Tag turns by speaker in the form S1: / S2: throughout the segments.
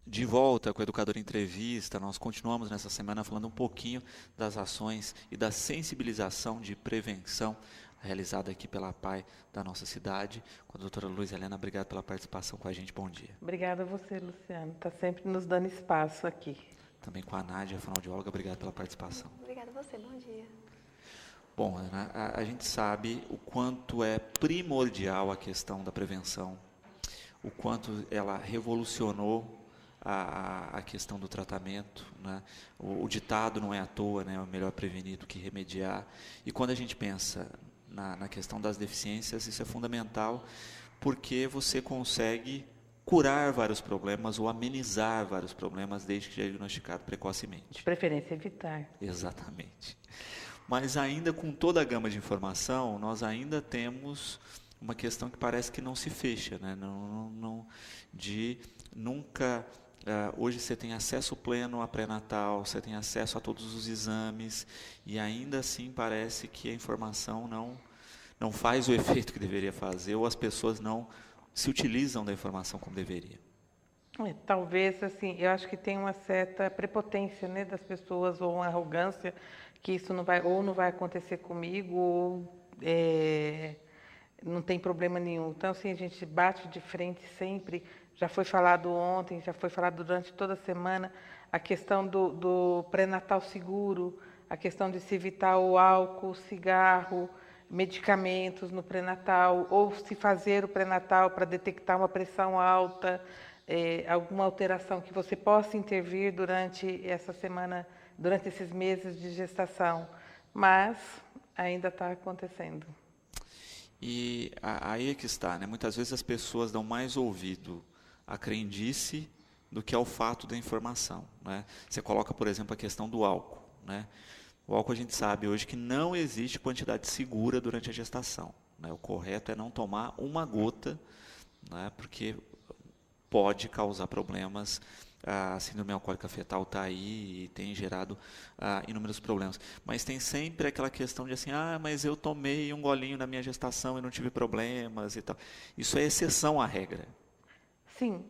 S1: De volta com o Educador Entrevista, nós continuamos nessa semana falando um pouquinho das ações e da sensibilização de prevenção realizada aqui pela PAI da nossa cidade. Com a doutora Luiz Helena, obrigado pela participação com a gente, bom dia.
S2: Obrigada a você, Luciano. Está sempre nos dando espaço aqui.
S1: Também com a Nádia, fonoaudióloga, obrigado pela participação.
S3: Obrigada a você, bom dia.
S1: Bom, Ana, a gente sabe o quanto é primordial a questão da prevenção, o quanto ela revolucionou a questão do tratamento, né? O ditado não é à toa, né? É melhor prevenir do que remediar. E quando a gente pensa na questão das deficiências, isso é fundamental, porque você consegue curar vários problemas ou amenizar vários problemas desde que diagnosticado precocemente.
S2: De preferência, evitar.
S1: Exatamente. Mas ainda com toda a gama de informação, nós ainda temos uma questão que parece que não se fecha, né? Nunca... hoje você tem acesso pleno a pré-natal, você tem acesso a todos os exames, e ainda assim parece que a informação não faz o efeito que deveria fazer, ou as pessoas não se utilizam da informação como deveria.
S2: Talvez, assim, eu acho que tem uma certa prepotência, né, das pessoas, ou uma arrogância, que isso não vai acontecer comigo, ou não tem problema nenhum. Então, assim, a gente bate de frente sempre. Já foi falado ontem, já foi falado durante toda a semana, a questão do pré-natal seguro, a questão de se evitar o álcool, o cigarro, medicamentos no pré-natal, ou se fazer o pré-natal para detectar uma pressão alta, alguma alteração que você possa intervir durante essa semana, durante esses meses de gestação. Mas ainda está acontecendo.
S1: E aí é que está, né? Muitas vezes as pessoas dão mais ouvido à crendice do que ao fato da informação, né? Você coloca, por exemplo, a questão do álcool, né? O álcool a gente sabe hoje que não existe quantidade segura durante a gestação, né? O correto é não tomar uma gota, né? Porque pode causar problemas. A síndrome alcoólica fetal está aí e tem gerado inúmeros problemas. Mas tem sempre aquela questão de assim, mas eu tomei um golinho na minha gestação e não tive problemas e tal. Isso é exceção à regra.
S2: Sim,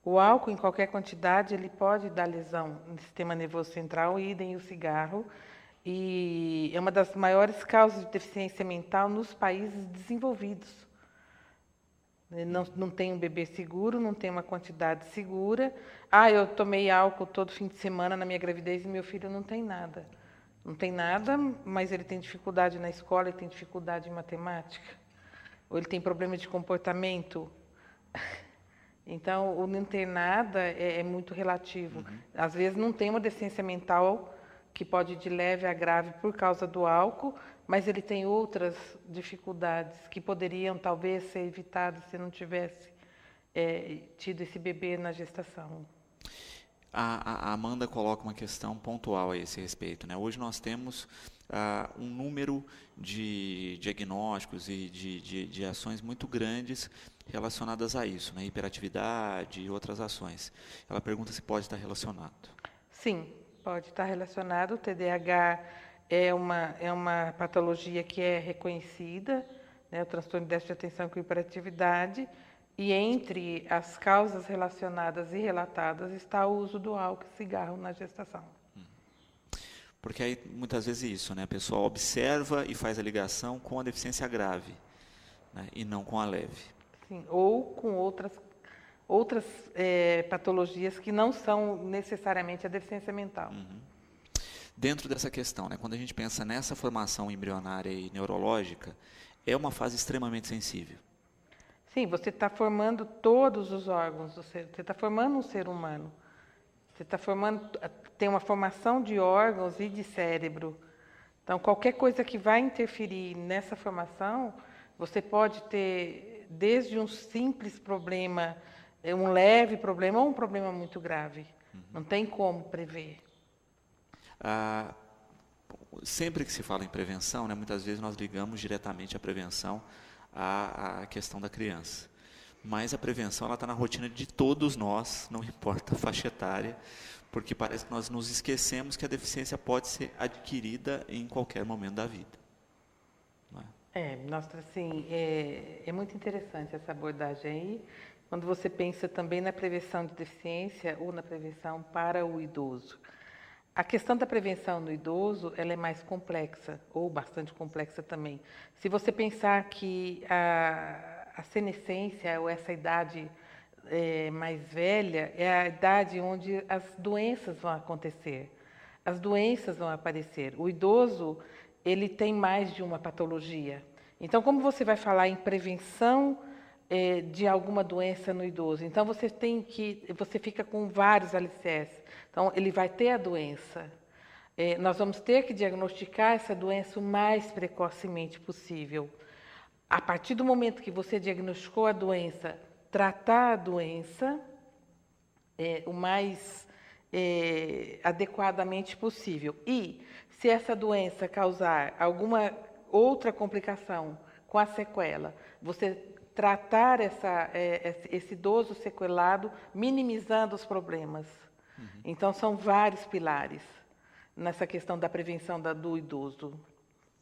S2: o álcool em qualquer quantidade ele pode dar lesão no sistema nervoso central, idem o cigarro, e é uma das maiores causas de deficiência mental nos países desenvolvidos. Não tem um bebê seguro, não tem uma quantidade segura. Eu tomei álcool todo fim de semana na minha gravidez e meu filho não tem nada. Não tem nada, mas ele tem dificuldade na escola, ele tem dificuldade em matemática, ou ele tem problema de comportamento. Então, o não ter nada é muito relativo.
S1: Uhum.
S2: Às vezes não tem uma deficiência mental que pode ir de leve a grave por causa do álcool, mas ele tem outras dificuldades que poderiam talvez ser evitadas se não tivesse tido esse bebê na gestação.
S1: A Amanda coloca uma questão pontual a esse respeito, né? Hoje nós temos um número de diagnósticos e de ações muito grandes relacionadas a isso, né? Hiperatividade e outras ações. Ela pergunta se pode estar relacionado.
S2: Sim, pode estar relacionado. O TDAH é uma patologia que é reconhecida, né? O transtorno de déficit de atenção com hiperatividade. E entre as causas relacionadas e relatadas está o uso do álcool e cigarro na gestação.
S1: Porque aí muitas vezes é isso, né? A pessoa observa e faz a ligação com a deficiência grave, né? E não com a leve.
S2: Sim, ou com outras patologias que não são necessariamente a deficiência mental.
S1: Uhum. Dentro dessa questão, né? Quando a gente pensa nessa formação embrionária e neurológica, é uma fase extremamente sensível.
S2: Sim, você está formando todos os órgãos do ser, você está formando um ser humano. Você está tem uma formação de órgãos e de cérebro. Então, qualquer coisa que vai interferir nessa formação, você pode ter desde um simples problema, um leve problema, ou um problema muito grave. Não tem como prever.
S1: Sempre que se fala em prevenção, né, muitas vezes nós ligamos diretamente a prevenção à questão da criança. Mas a prevenção está na rotina de todos nós, não importa a faixa etária, porque parece que nós nos esquecemos que a deficiência pode ser adquirida em qualquer momento da vida. Não é?
S2: Nossa, assim, é muito interessante essa abordagem aí, quando você pensa também na prevenção de deficiência ou na prevenção para o idoso. A questão da prevenção no idoso, ela é mais complexa, ou bastante complexa também. Se você pensar que a senescência, ou essa idade mais velha, é a idade onde as doenças vão acontecer, as doenças vão aparecer. O idoso, ele tem mais de uma patologia. Então, como você vai falar em prevenção de alguma doença no idoso? Então, você fica com vários alicerces. Então, ele vai ter a doença. Nós vamos ter que diagnosticar essa doença o mais precocemente possível. A partir do momento que você diagnosticou a doença, tratar a doença o mais adequadamente possível. E, se essa doença causar alguma outra complicação com a sequela, você tratar esse idoso sequelado, minimizando os problemas. Então, são vários pilares nessa questão da prevenção do idoso,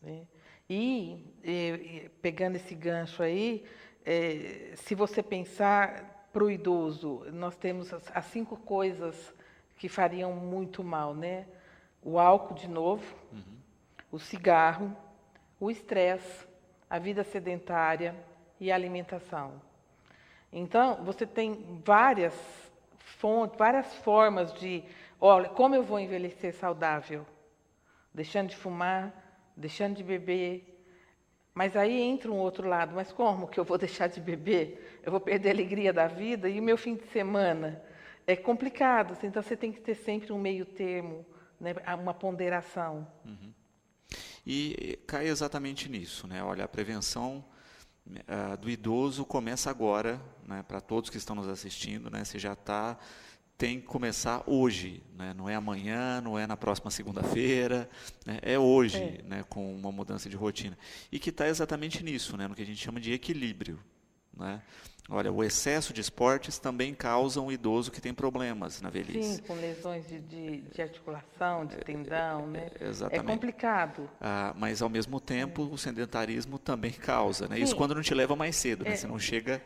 S2: né? E, pegando esse gancho aí, se você pensar para o idoso, nós temos as 5 coisas que fariam muito mal, né? O álcool, de novo, o cigarro, o estresse, a vida sedentária e a alimentação. Então, você tem várias fontes, várias formas de, olha, como eu vou envelhecer saudável? Deixando de fumar, deixando de beber. Mas aí entra um outro lado, mas como que eu vou deixar de beber? Eu vou perder a alegria da vida e o meu fim de semana? É complicado, então você tem que ter sempre um meio termo, né, uma ponderação.
S1: E cai exatamente nisso, né? Olha, a prevenção do idoso começa agora, né? Para todos que estão nos assistindo, né? Você já tem que começar hoje, né? Não é amanhã, não é na próxima segunda-feira, né? É hoje, né? Com uma mudança de rotina. E que está exatamente nisso, né? No que a gente chama de equilíbrio, né? Olha, o excesso de esportes também causa um idoso que tem problemas na velhice.
S2: Sim, com lesões de articulação, de tendão, né?
S1: Exatamente.
S2: É complicado.
S1: Mas, ao mesmo tempo, o sedentarismo também causa, né? Isso quando não te leva mais cedo, né? Você não chega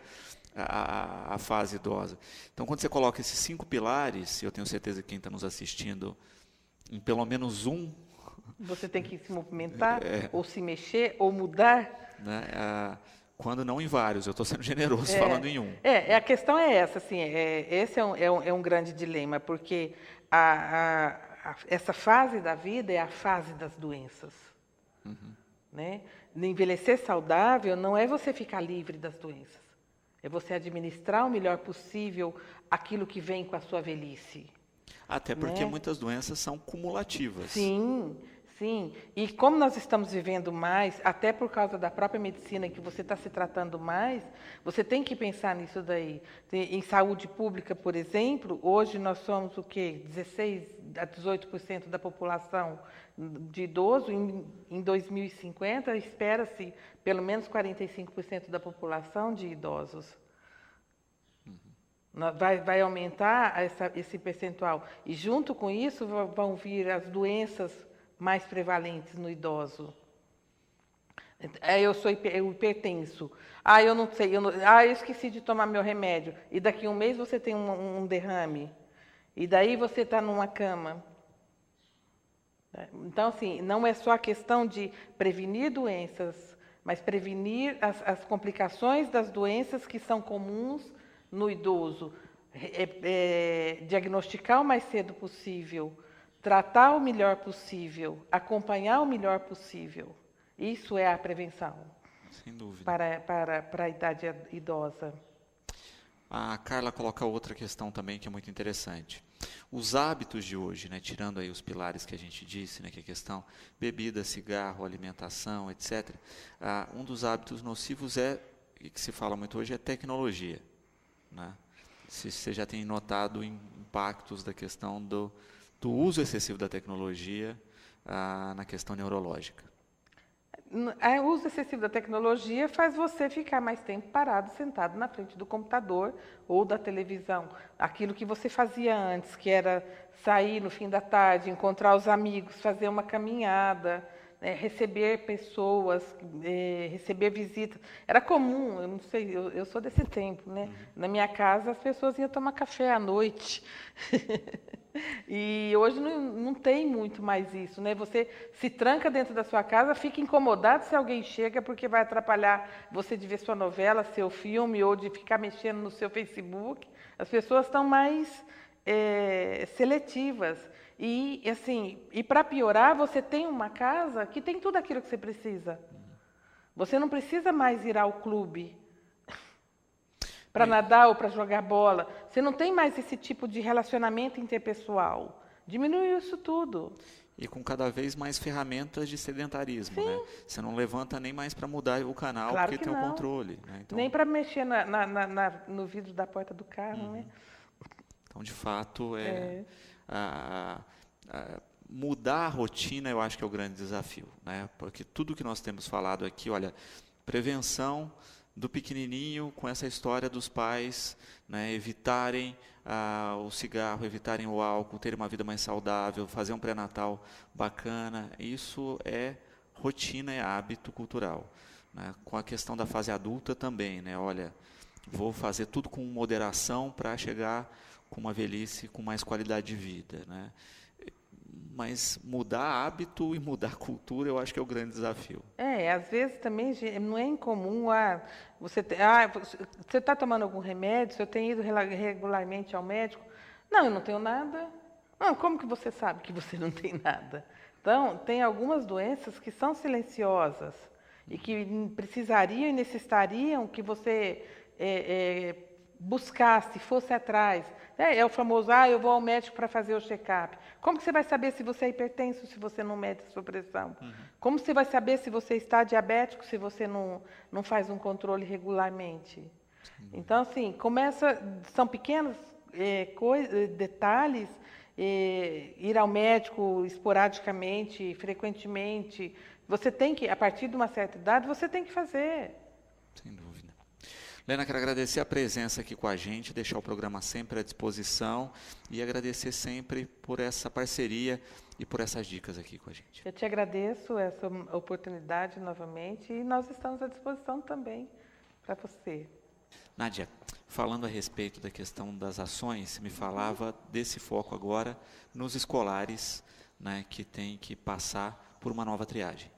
S1: à fase idosa. Então, quando você coloca esses 5 pilares, eu tenho certeza que quem está nos assistindo, em pelo menos um...
S2: Você tem que se movimentar, ou se mexer, ou mudar.
S1: Né? Quando não em vários, eu estou sendo generoso falando em um.
S2: A questão é essa, assim, esse é um grande dilema, porque essa fase da vida é a fase das doenças. Né? Envelhecer saudável não é você ficar livre das doenças, é você administrar o melhor possível aquilo que vem com a sua velhice.
S1: Até porque
S2: né?
S1: muitas doenças são cumulativas.
S2: Sim. Sim, e como nós estamos vivendo mais, até por causa da própria medicina que você está se tratando mais, você tem que pensar nisso daí. Em saúde pública, por exemplo, hoje nós somos o quê? 16 a 18% da população de idoso. Em 2050, espera-se pelo menos 45% da população de idosos. Vai aumentar esse percentual. E junto com isso vão vir as doenças mais prevalentes no idoso. Eu sou hipertenso. Eu não sei. Eu esqueci de tomar meu remédio. E daqui a um mês você tem um derrame. E daí você está numa cama. Então, assim, não é só a questão de prevenir doenças, mas prevenir as complicações das doenças que são comuns no idoso. Diagnosticar o mais cedo possível, tratar o melhor possível, acompanhar o melhor possível. Isso é a prevenção.
S1: Sem dúvida.
S2: Para a idade idosa.
S1: A Carla coloca outra questão também que é muito interessante. Os hábitos de hoje, né, tirando aí os pilares que a gente disse, né, que é a questão bebida, cigarro, alimentação, etc. Um dos hábitos nocivos e que se fala muito hoje, é tecnologia. Né? Se você já tem notado impactos da questão do uso excessivo da tecnologia na questão neurológica.
S2: O uso excessivo da tecnologia faz você ficar mais tempo parado, sentado na frente do computador ou da televisão. Aquilo que você fazia antes, que era sair no fim da tarde, encontrar os amigos, fazer uma caminhada. receber pessoas, receber visitas. Era comum, eu não sei, eu sou desse tempo, né? Na minha casa as pessoas iam tomar café à noite. E hoje não tem muito mais isso, né? Você se tranca dentro da sua casa, fica incomodado se alguém chega, porque vai atrapalhar você de ver sua novela, seu filme, ou de ficar mexendo no seu Facebook. As pessoas estão mais seletivas. E assim, e para piorar, você tem uma casa que tem tudo aquilo que você precisa. Você não precisa mais ir ao clube para nadar ou para jogar bola. Você não tem mais esse tipo de relacionamento interpessoal. Diminuiu isso tudo.
S1: E com cada vez mais ferramentas de sedentarismo,
S2: Sim.
S1: né? Você não levanta nem mais para mudar o canal,
S2: Claro
S1: porque
S2: que
S1: tem o
S2: não.
S1: controle. Né? Então,
S2: Nem para mexer no vidro da porta do carro, né?
S1: então, de fato, mudar a rotina eu acho que é o grande desafio, né? Porque tudo que nós temos falado aqui, olha, prevenção do pequenininho com essa história dos pais, né, evitarem o cigarro, evitarem o álcool, terem uma vida mais saudável, fazer um pré-natal bacana, isso é rotina, é hábito cultural. Né? Com a questão da fase adulta também, né? Olha, vou fazer tudo com moderação para chegar com uma velhice com mais qualidade de vida. Né? Mas mudar hábito e mudar cultura, eu acho que é o grande desafio.
S2: Às vezes também não é incomum você está tomando algum remédio, você tem ido regularmente ao médico? Não, eu não tenho nada. Não, como que você sabe que você não tem nada? Então, tem algumas doenças que são silenciosas e que precisariam e necessitariam que você buscasse, fosse atrás. É o famoso, eu vou ao médico para fazer o check-up. Como que você vai saber se você é hipertenso se você não mede a sua pressão? Como você vai saber se você está diabético se você não faz um controle regularmente? Então, assim, são pequenos detalhes, ir ao médico esporadicamente, frequentemente. Você tem que, a partir de uma certa idade, você tem que fazer.
S1: Sem dúvida. Lena, quero agradecer a presença aqui com a gente, deixar o programa sempre à disposição e agradecer sempre por essa parceria e por essas dicas aqui com a gente.
S2: Eu te agradeço essa oportunidade novamente e nós estamos à disposição também para você.
S1: Nádia, falando a respeito da questão das ações, me falava desse foco agora nos escolares, né, que têm que passar por uma nova triagem.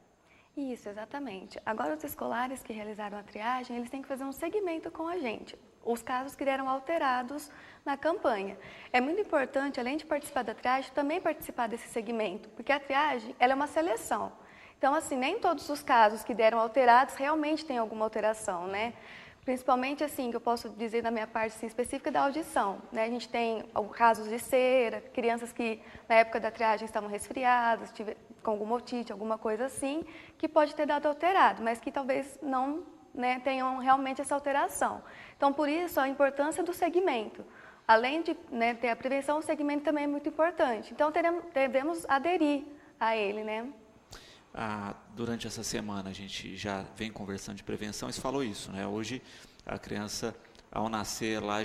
S3: Isso, exatamente. Agora, os escolares que realizaram a triagem, eles têm que fazer um segmento com a gente, os casos que deram alterados na campanha. É muito importante, além de participar da triagem, também participar desse segmento, porque a triagem ela é uma seleção. Então, assim, nem todos os casos que deram alterados realmente têm alguma alteração, né? Principalmente, assim, que eu posso dizer na minha parte assim, específica da audição, né? A gente tem casos de cera, crianças que na época da triagem estavam resfriadas, com alguma otite, alguma coisa assim, que pode ter dado alterado, mas que talvez não, né, tenham realmente essa alteração. Então, por isso, a importância do segmento. Além de, né, ter a prevenção, o segmento também é muito importante. Então, devemos aderir a ele, né?
S1: Durante essa semana a gente já vem conversando de prevenção, você falou isso, né? Hoje a criança, ao nascer lá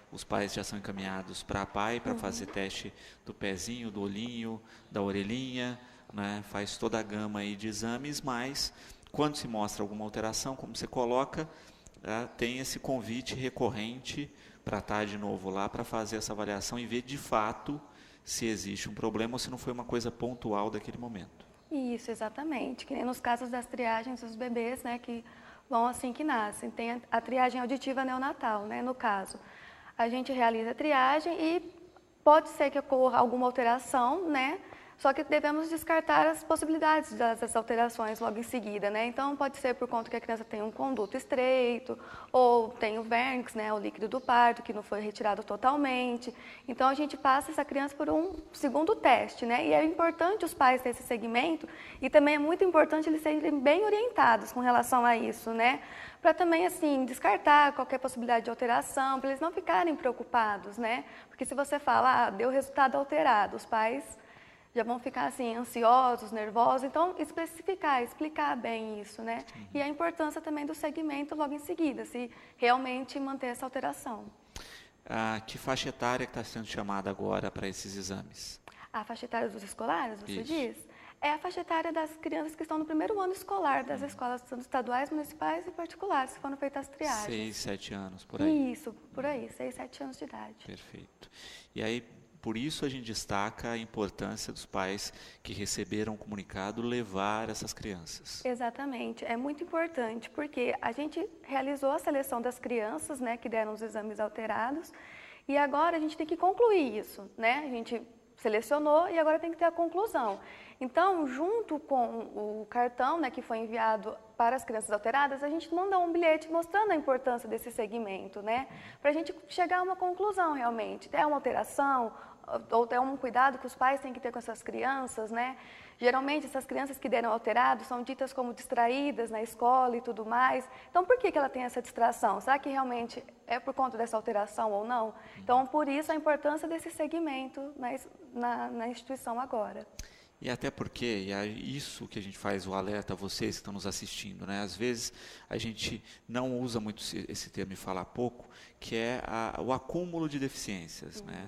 S1: os pais já são encaminhados para a PAI para fazer teste do pezinho, do olhinho, da orelhinha, né? Faz toda a gama aí de exames, mas quando se mostra alguma alteração, como você coloca, tem esse convite recorrente para estar de novo lá para fazer essa avaliação e ver de fato se existe um problema ou se não foi uma coisa pontual daquele momento.
S3: Isso, exatamente. Que nem nos casos das triagens dos bebês, né, que vão assim que nascem. Tem a triagem auditiva neonatal, né, no caso. A gente realiza a triagem e pode ser que ocorra alguma alteração, né, só que devemos descartar as possibilidades dessas alterações logo em seguida, né? Então, pode ser por conta que a criança tem um conduto estreito, ou tem o vernix, né, o líquido do parto, que não foi retirado totalmente. Então, a gente passa essa criança por um segundo teste, né? E é importante os pais terem esse segmento, e também é muito importante eles serem bem orientados com relação a isso, né? Para também, assim, descartar qualquer possibilidade de alteração, para eles não ficarem preocupados, né? Porque se você fala, deu resultado alterado, os pais já vão ficar assim, ansiosos, nervosos. Então, explicar bem isso, né? E a importância também do segmento logo em seguida, se realmente manter essa alteração.
S1: Que faixa etária que está sendo chamada agora para esses exames?
S3: A faixa etária dos escolares, você diz? É a faixa etária das crianças que estão no primeiro ano escolar das escolas tanto estaduais, municipais e particulares, que foram feitas as triagens.
S1: 6, 7 anos, por aí.
S3: Isso, por aí, 6, 7 anos de idade.
S1: Perfeito. E aí, por isso a gente destaca a importância dos pais que receberam o comunicado levar essas crianças.
S3: Exatamente, é muito importante, porque a gente realizou a seleção das crianças, né, que deram os exames alterados, e agora a gente tem que concluir isso, né? A gente selecionou e agora tem que ter a conclusão. Então, junto com o cartão, né, que foi enviado para as crianças alteradas, a gente manda um bilhete mostrando a importância desse segmento, né, para a gente chegar a uma conclusão realmente. É uma alteração ou é um cuidado que os pais têm que ter com essas crianças, né? Geralmente, essas crianças que deram alterado são ditas como distraídas na escola e tudo mais. Então, por que ela tem essa distração? Será que realmente é por conta dessa alteração ou não? Então, por isso, a importância desse segmento na instituição agora.
S1: E até porque, e é isso que a gente faz o alerta a vocês que estão nos assistindo, né? Às vezes a gente não usa muito esse termo e fala pouco, que é o acúmulo de deficiências, né?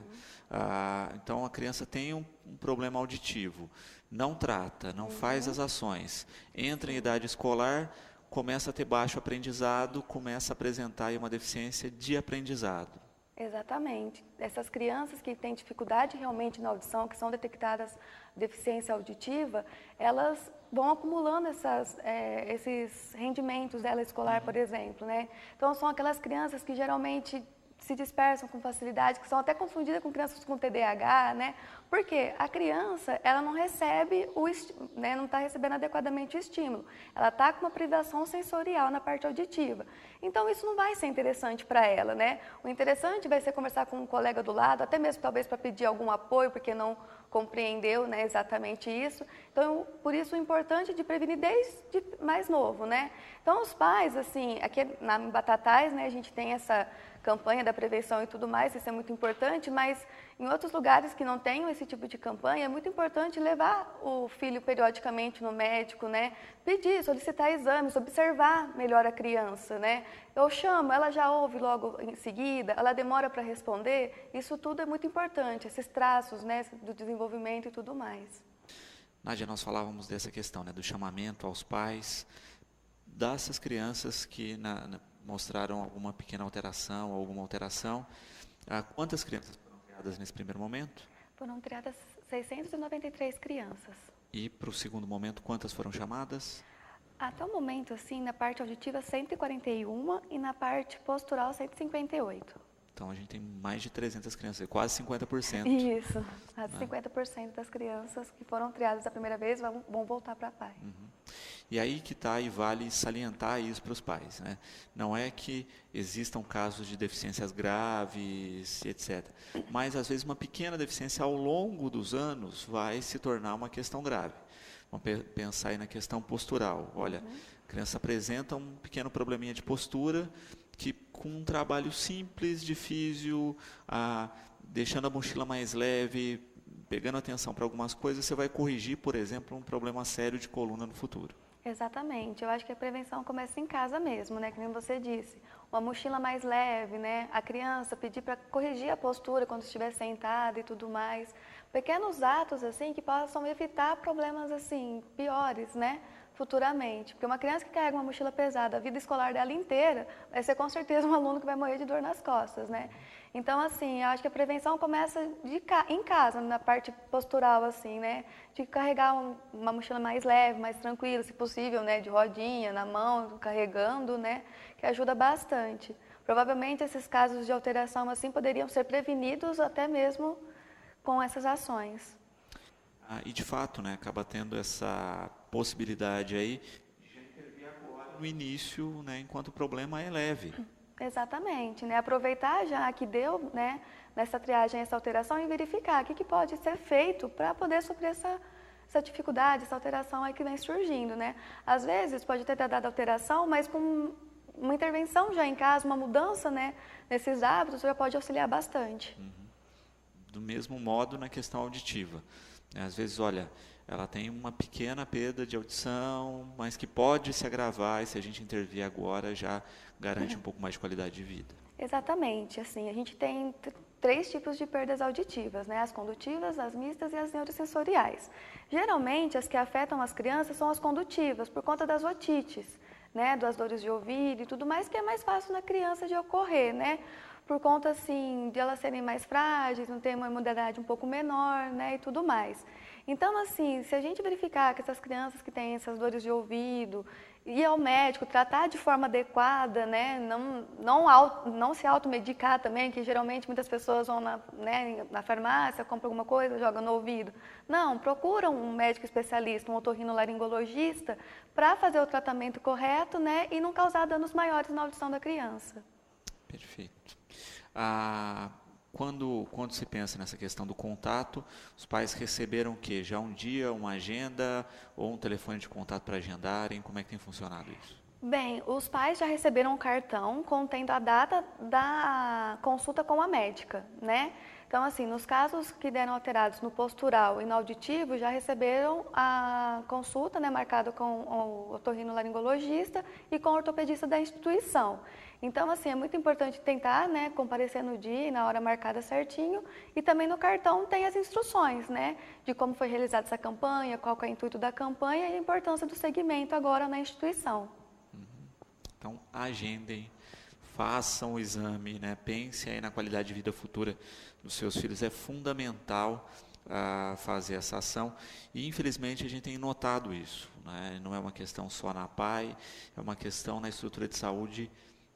S1: Então a criança tem um problema auditivo, não trata, não faz as ações, entra em idade escolar, começa a ter baixo aprendizado, começa a apresentar aí uma deficiência de aprendizado.
S3: Exatamente. Essas crianças que têm dificuldade realmente na audição, que são detectadas deficiência auditiva, elas vão acumulando esses rendimentos dela escolar, por exemplo, né? Então, são aquelas crianças que geralmente se dispersam com facilidade, que são até confundidas com crianças com TDAH, né? Porque a criança, ela não recebe né, não está recebendo adequadamente o estímulo. Ela está com uma privação sensorial na parte auditiva. Então, isso não vai ser interessante para ela, né? O interessante vai ser conversar com um colega do lado, até mesmo talvez para pedir algum apoio, porque não compreendeu, né, exatamente isso. Então, por isso o importante de prevenir desde mais novo, né? Então, os pais, assim, aqui na Batatais, né, a gente tem essa campanha da prevenção e tudo mais, isso é muito importante, mas em outros lugares que não tenham esse tipo de campanha, é muito importante levar o filho periodicamente no médico, né? Pedir, solicitar exames, observar melhor a criança, né? Eu chamo, ela já ouve logo em seguida, ela demora para responder, isso tudo é muito importante, esses traços, né, do desenvolvimento e tudo mais.
S1: Nádia, nós falávamos dessa questão, né, do chamamento aos pais, dessas crianças que mostraram alguma pequena alteração, alguma alteração. Quantas crianças foram criadas nesse primeiro momento?
S3: Foram criadas 693 crianças.
S1: E para o segundo momento, quantas foram chamadas?
S3: Até o momento, assim, na parte auditiva, 141 e na parte postural, 158.
S1: Então, a gente tem mais de 300 crianças, quase 50%.
S3: Isso, quase 50% das crianças que foram triadas a primeira vez vão voltar para pai.
S1: E aí que está, e vale salientar isso para os pais, né? Não é que existam casos de deficiências graves, etc. Mas, às vezes, uma pequena deficiência ao longo dos anos vai se tornar uma questão grave. Vamos pensar aí na questão postural. Olha, a criança apresenta um pequeno probleminha de postura que, com um trabalho simples de físio, deixando a mochila mais leve, pegando atenção para algumas coisas, você vai corrigir, por exemplo, um problema sério de coluna no futuro.
S3: Exatamente. Eu acho que a prevenção começa em casa mesmo, né? Que nem você disse. Uma mochila mais leve, né? A criança pedir para corrigir a postura quando estiver sentada e tudo mais. Pequenos atos, assim, que possam evitar problemas, assim, piores, né? Futuramente. Porque uma criança que carrega uma mochila pesada a vida escolar dela inteira, vai ser com certeza um aluno que vai morrer de dor nas costas, né? Então, assim, eu acho que a prevenção começa em casa, na parte postural, assim, né? De carregar uma mochila mais leve, mais tranquila, se possível, né? De rodinha, na mão, carregando, né? Que ajuda bastante. Provavelmente, esses casos de alteração, assim, poderiam ser prevenidos até mesmo com essas ações.
S1: E, de fato, né, acaba tendo essa possibilidade aí de intervir agora no início, né, enquanto o problema é leve.
S3: Exatamente, né? Aproveitar já que deu, né, nessa triagem essa alteração e verificar o que pode ser feito para poder suprir essa dificuldade, essa alteração aí que vem surgindo, né? Às vezes pode ter dado alteração, mas com uma intervenção já em casa, uma mudança, né, nesses hábitos já pode auxiliar bastante.
S1: Do mesmo modo na questão auditiva. Às vezes, olha, ela tem uma pequena perda de audição, mas que pode se agravar e se a gente intervir agora já garante um pouco mais de qualidade de vida.
S3: Exatamente, assim, a gente tem 3 tipos de perdas auditivas, né? As condutivas, as mistas e as neurosensoriais. Geralmente, as que afetam as crianças são as condutivas, por conta das otites, né? Das dores de ouvido e tudo mais, que é mais fácil na criança de ocorrer, né? Por conta, assim, de elas serem mais frágeis, não ter uma imunidade um pouco menor, né? E tudo mais. Então, assim, se a gente verificar que essas crianças que têm essas dores de ouvido, ir ao médico, tratar de forma adequada, né? Não se automedicar também, que geralmente muitas pessoas vão na farmácia, compram alguma coisa, jogam no ouvido. Não, procura um médico especialista, um otorrinolaringologista, para fazer o tratamento correto, né? E não causar danos maiores na audição da criança.
S1: Perfeito. Quando se pensa nessa questão do contato, os pais receberam o quê? Já um dia, uma agenda ou um telefone de contato para agendarem? Como é que tem funcionado isso?
S3: Bem, os pais já receberam um cartão contendo a data da consulta com a médica, né? Então, assim, nos casos que deram alterados no postural e no auditivo, já receberam a consulta, né, marcada com o otorrinolaringologista e com o ortopedista da instituição. Então, assim, é muito importante tentar, né, comparecer no dia e na hora marcada certinho. E também no cartão tem as instruções, né, de como foi realizada essa campanha, qual que é o intuito da campanha e a importância do segmento agora na instituição.
S1: Então, agendem, façam o exame, né? Pensem aí na qualidade de vida futura dos seus filhos. É fundamental fazer essa ação e, infelizmente, a gente tem notado isso, né? Não é uma questão só na APAE, é uma questão na estrutura de saúde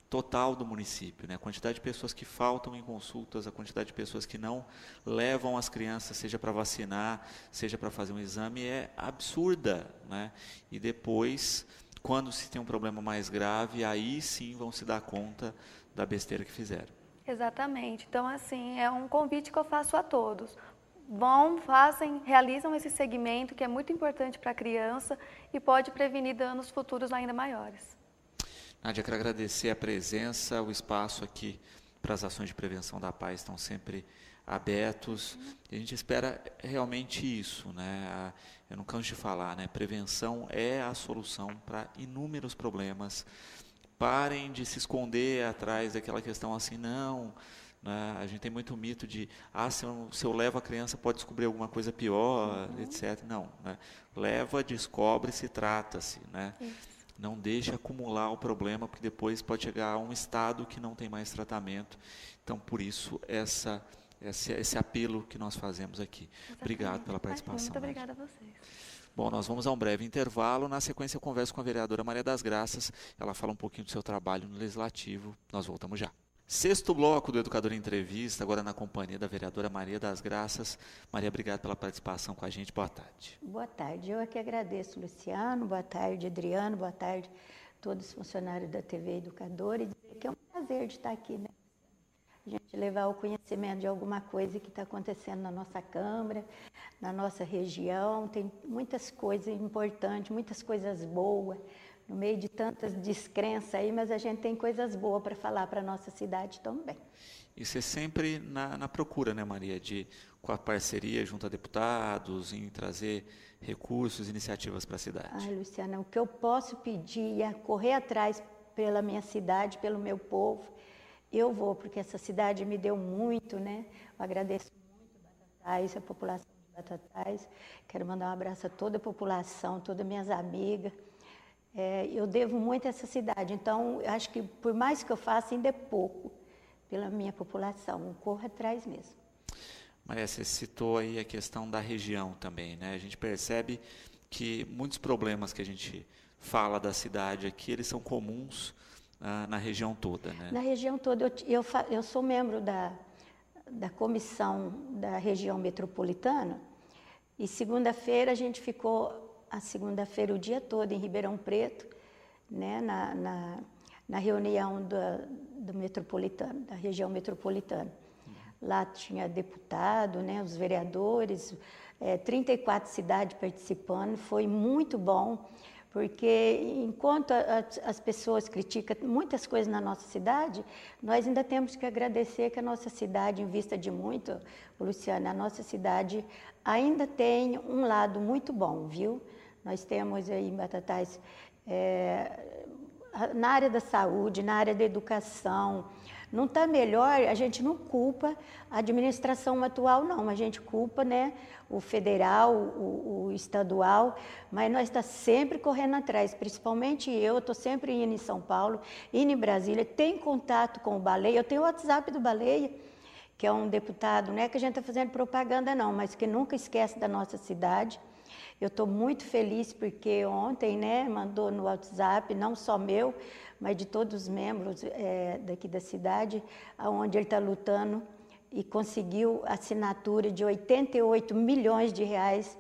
S1: total do município, né? A quantidade de pessoas que faltam em consultas, a quantidade de pessoas que não levam as crianças, seja para vacinar, seja para fazer um exame, é absurda, né? E depois, quando se tem um problema mais grave, aí sim vão se dar conta da besteira que fizeram.
S3: Exatamente. Então, assim, é um convite que eu faço a todos. Realizam esse segmento que é muito importante para a criança e pode prevenir danos futuros ainda maiores.
S1: Nádia, quero agradecer a presença, o espaço aqui para as ações de prevenção da paz estão sempre abertos. E a gente espera realmente isso, né? Eu não canso de falar, né? Prevenção é a solução para inúmeros problemas. Parem de se esconder atrás daquela questão assim, não, né? A gente tem muito mito de, se eu levo a criança pode descobrir alguma coisa pior, etc. Não, né? Leva, descobre-se, trata-se, né? Não deixe acumular o problema, porque depois pode chegar a um estado que não tem mais tratamento. Então, por isso, esse apelo que nós fazemos aqui. Exatamente. Obrigado pela participação.
S3: Muito obrigada a vocês.
S1: Bom, nós vamos a um breve intervalo. Na sequência, eu converso com a vereadora Maria das Graças. Ela fala um pouquinho do seu trabalho no Legislativo. Nós voltamos já. Sexto bloco do Educador em Entrevista, agora na companhia da vereadora Maria das Graças. Maria, obrigado pela participação com a gente. Boa tarde.
S4: Boa tarde. Eu aqui agradeço, Luciano. Boa tarde, Adriano. Boa tarde, todos os funcionários da TV Educador. E dizer que é um prazer de estar aqui, né? A gente levar o conhecimento de alguma coisa que está acontecendo na nossa Câmara, na nossa região. Tem muitas coisas importantes, muitas coisas boas, no meio de tantas descrenças aí, mas a gente tem coisas boas para falar para a nossa cidade também.
S1: E você sempre na procura, né, Maria, com a parceria junto a deputados, em trazer recursos, iniciativas para a cidade.
S4: Ai, Luciana, o que eu posso pedir é correr atrás pela minha cidade, pelo meu povo. Eu vou, porque essa cidade me deu muito, né? Eu agradeço muito Batatais, a população de Batatais. Quero mandar um abraço a toda a população, todas minhas amigas. Eu devo muito a essa cidade, então acho que por mais que eu faça, ainda é pouco pela minha população, eu corro atrás mesmo.
S1: Maria, você citou aí a questão da região também, né? A gente percebe que muitos problemas que a gente fala da cidade aqui, eles são comuns na região toda, né?
S4: Na região toda, eu sou membro da comissão da região metropolitana e segunda-feira a gente ficou o dia todo em Ribeirão Preto, né, na reunião do metropolitano, da região metropolitana. Lá tinha deputado, né, os vereadores, 34 cidades participando, foi muito bom, porque enquanto as pessoas criticam muitas coisas na nossa cidade, nós ainda temos que agradecer que a nossa cidade, em vista de muito, Luciana, a nossa cidade ainda tem um lado muito bom, viu? Nós temos aí em Batatais, na área da saúde, na área da educação, Não está melhor, a gente não culpa a administração atual, não. A gente culpa, né, o federal, o estadual, mas nós estamos sempre correndo atrás, principalmente eu estou sempre indo em São Paulo, indo em Brasília, tem contato com o Baleia, eu tenho o WhatsApp do Baleia, que é um deputado, não é que a gente está fazendo propaganda não, mas que nunca esquece da nossa cidade. Eu estou muito feliz porque ontem, né, mandou no WhatsApp, não só meu, mas de todos os membros daqui da cidade, onde ele está lutando e conseguiu assinatura de 88 milhões de reais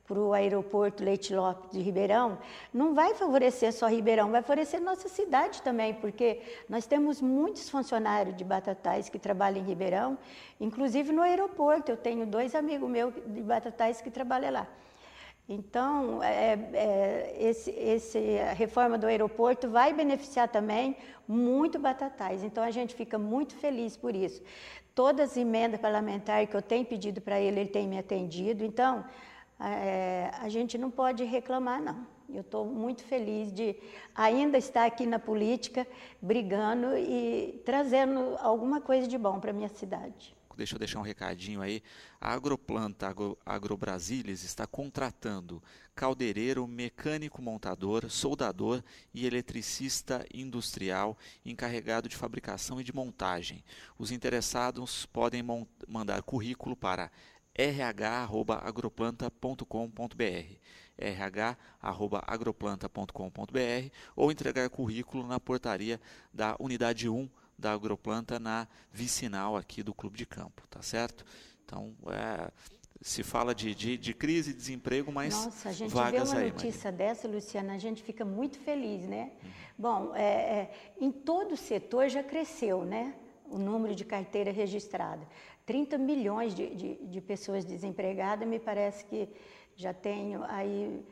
S4: para o aeroporto Leite Lopes de Ribeirão. Não vai favorecer só Ribeirão, vai favorecer nossa cidade também, porque nós temos muitos funcionários de Batatais que trabalham em Ribeirão, inclusive no aeroporto. Eu tenho 2 amigos meus de Batatais que trabalham lá. Então, a reforma do aeroporto vai beneficiar também muito Batatais. Então, a gente fica muito feliz por isso. Todas as emendas parlamentares que eu tenho pedido para ele tem me atendido. Então, a gente não pode reclamar, não. Eu estou muito feliz de ainda estar aqui na política, brigando e trazendo alguma coisa de bom para a minha cidade.
S1: Deixa eu deixar um recadinho aí. A Agroplanta Agrobrasilis está contratando caldeireiro, mecânico montador, soldador e eletricista industrial encarregado de fabricação e de montagem. Os interessados podem mandar currículo para rh@agroplanta.com.br rh@agroplanta.com.br ou entregar currículo na portaria da Unidade 1 da Agroplanta na vicinal aqui do Clube de Campo, tá certo? Então, se fala de crise e desemprego, mas
S4: nossa, a gente
S1: vagas
S4: vê uma
S1: aí,
S4: notícia dessa, Luciana, a gente fica muito feliz, né? Bom, em todo o setor já cresceu, né? O número de carteira registrada. 30 milhões de pessoas desempregadas, me parece que já tenho aí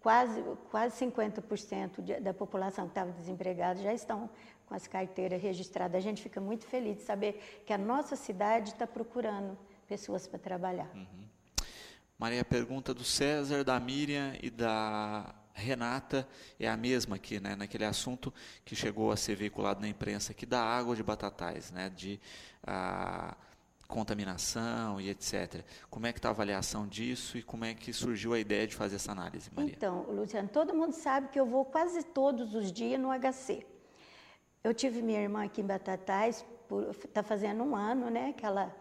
S4: quase 50% da população que estava desempregada já estão com as carteiras registradas. A gente fica muito feliz de saber que a nossa cidade está procurando pessoas para trabalhar.
S1: Maria, a pergunta do César, da Miriam e da Renata é a mesma aqui, né, naquele assunto que chegou a ser veiculado na imprensa aqui da água de Batatais, né, de contaminação e etc. Como é que está a avaliação disso e como é que surgiu a ideia de fazer essa análise, Maria?
S4: Então, Luciano, todo mundo sabe que eu vou quase todos os dias no HC. Eu tive minha irmã aqui em Batatais, está fazendo 1 ano, né, que ela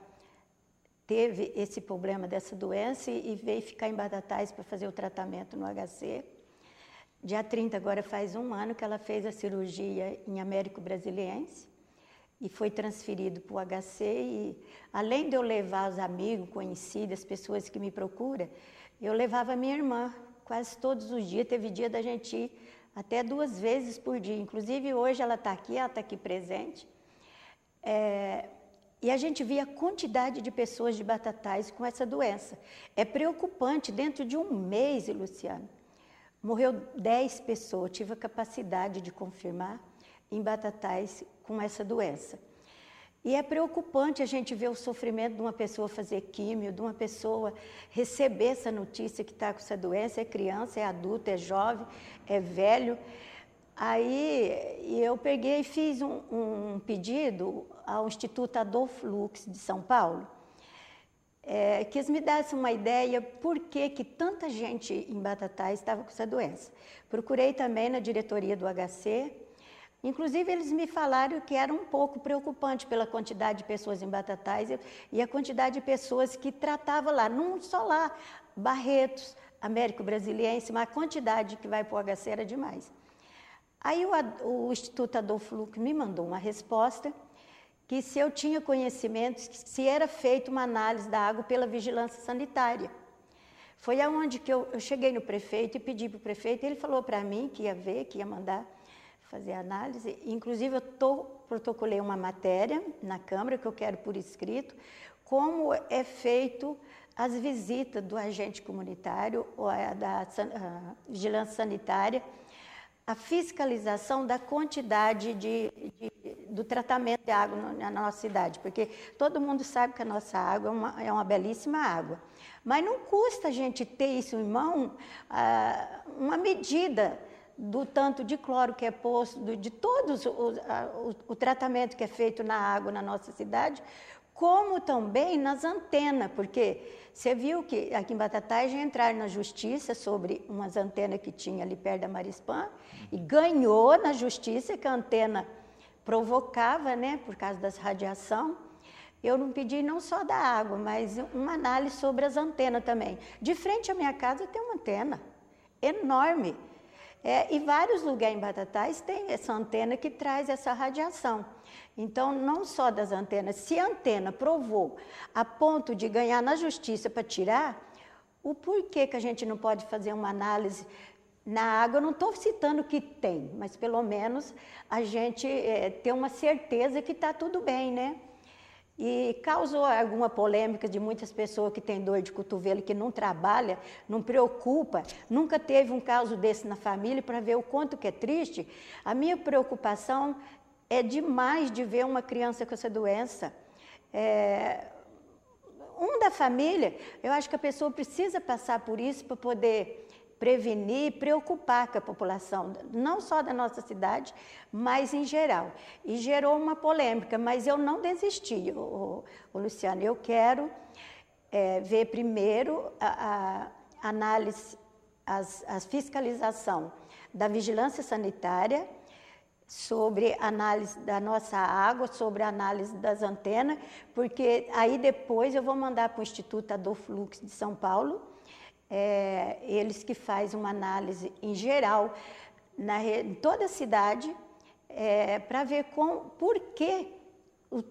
S4: teve esse problema dessa doença e veio ficar em Batatais para fazer o tratamento no HC. Dia 30 agora faz 1 ano que ela fez a cirurgia em Américo Brasiliense e foi transferido para o HC e além de eu levar os amigos, conhecidos, as pessoas que me procuram, eu levava a minha irmã quase todos os dias, teve dia da gente ir até 2 vezes por dia, inclusive hoje ela está aqui presente. E a gente via a quantidade de pessoas de Batatais com essa doença. É preocupante, dentro de 1 mês, Luciano, morreu 10 pessoas, eu tive a capacidade de confirmar, em Batatais com essa doença. E é preocupante a gente ver o sofrimento de uma pessoa fazer químio, de uma pessoa receber essa notícia que está com essa doença, é criança, é adulto, é jovem, é velho. Aí eu peguei e fiz um pedido ao Instituto Adolfo Lux de São Paulo, que eles me dessem uma ideia por que tanta gente em Batatais estava com essa doença. Procurei também na diretoria do HC, inclusive eles me falaram que era um pouco preocupante pela quantidade de pessoas em Batatais e a quantidade de pessoas que tratavam lá, não só lá, Barretos, Américo Brasiliense, mas a quantidade que vai para o HC era demais. Aí o Instituto Adolfo Lux me mandou uma resposta que se eu tinha conhecimento, se era feita uma análise da água pela vigilância sanitária. Foi aonde que eu cheguei no prefeito e pedi para o prefeito, ele falou para mim que ia ver, que ia mandar fazer a análise. Inclusive, eu protocolei uma matéria na Câmara, que eu quero por escrito, como é feito as visitas do agente comunitário, ou da vigilância sanitária, a fiscalização da quantidade do tratamento de água na nossa cidade, porque todo mundo sabe que a nossa água é uma belíssima água. Mas não custa a gente ter isso em mão, uma medida do tanto de cloro que é posto, de todos o tratamento que é feito na água na nossa cidade, como também nas antenas, porque você viu que aqui em Batatais já entraram na justiça sobre umas antenas que tinha ali perto da Marispã, e ganhou na justiça que a antena provocava, né, por causa das radiação. Eu não pedi não só da água, mas uma análise sobre as antenas também. De frente à minha casa tem uma antena enorme. E vários lugares em Batatais tem essa antena que traz essa radiação. Então, não só das antenas, se a antena provou a ponto de ganhar na justiça para tirar, o porquê que a gente não pode fazer uma análise na água? Eu não estou citando que tem, mas pelo menos a gente ter uma certeza que está tudo bem, né? E causou alguma polêmica de muitas pessoas que têm dor de cotovelo, que não trabalha, não preocupa, nunca teve um caso desse na família para ver o quanto que é triste. A minha preocupação é demais de ver uma criança com essa doença. Da família, eu acho que a pessoa precisa passar por isso para poder prevenir, preocupar com a população, não só da nossa cidade, mas em geral. E gerou uma polêmica, mas eu não desisti, Luciano. Eu quero ver primeiro a análise, a fiscalização da vigilância sanitária, sobre análise da nossa água, sobre a análise das antenas, porque aí depois eu vou mandar para o Instituto Adolfo Lux de São Paulo, eles que fazem uma análise em geral, em toda a cidade, para ver por que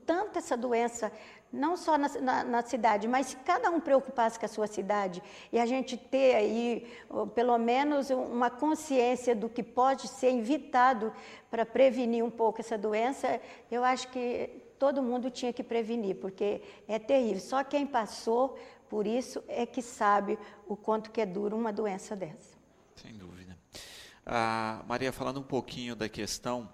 S4: tanto essa doença, não só na cidade, mas se cada um preocupasse com a sua cidade e a gente ter aí, pelo menos, uma consciência do que pode ser evitado para prevenir um pouco essa doença, eu acho que todo mundo tinha que prevenir, porque é terrível. Só quem passou por isso é que sabe o quanto que é duro uma doença dessa.
S1: Sem dúvida. Maria, falando um pouquinho da questão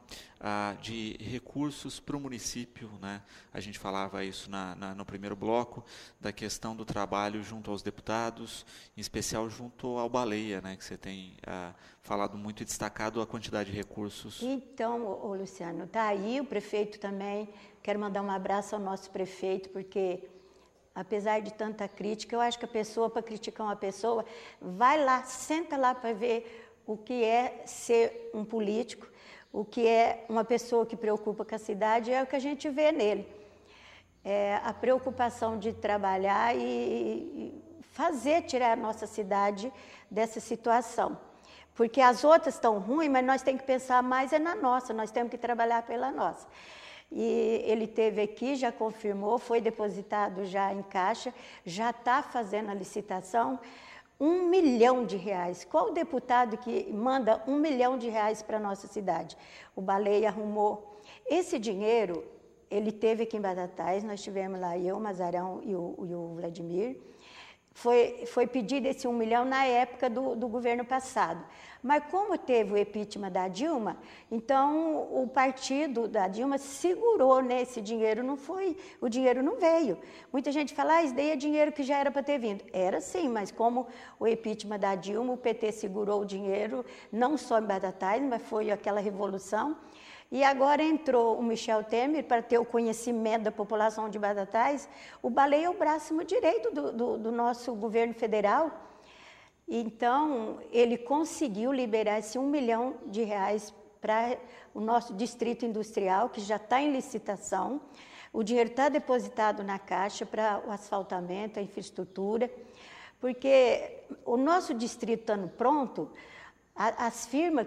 S1: de recursos para o município, né? A gente falava isso no primeiro bloco, da questão do trabalho junto aos deputados, em especial junto ao Baleia, né? Que você tem falado muito e destacado a quantidade de recursos.
S4: Então, Luciano, está aí o prefeito também. Quero mandar um abraço ao nosso prefeito, porque apesar de tanta crítica, eu acho que a pessoa, para criticar uma pessoa, vai lá, senta lá para ver o que é ser um político, o que é uma pessoa que preocupa com a cidade, é o que a gente vê nele. A preocupação de trabalhar e tirar a nossa cidade dessa situação. Porque as outras estão ruins, mas nós temos que pensar mais na nossa, nós temos que trabalhar pela nossa. E ele esteve aqui, já confirmou, foi depositado já em caixa, já está fazendo a licitação, R$1 milhão. Qual deputado que manda R$1 milhão para a nossa cidade? O Baleia arrumou. Esse dinheiro, ele teve aqui em Batatais, nós tivemos lá eu, o Mazarão e o Vladimir. Foi pedido esse R$1 milhão na época do governo passado. Mas como teve o impeachment da Dilma, então o partido da Dilma segurou nesse dinheiro, o dinheiro não veio. Muita gente fala, isso daí é dinheiro que já era para ter vindo. Era sim, mas como o impeachment da Dilma, o PT segurou o dinheiro, não só em Batatais, mas foi aquela revolução. E agora entrou o Michel Temer para ter o conhecimento da população de Batatais. O Baleia é o braço direito do nosso governo federal. Então, ele conseguiu liberar esse R$1 milhão para o nosso distrito industrial, que já está em licitação. O dinheiro está depositado na Caixa para o asfaltamento, a infraestrutura, porque o nosso distrito estando pronto, as firmas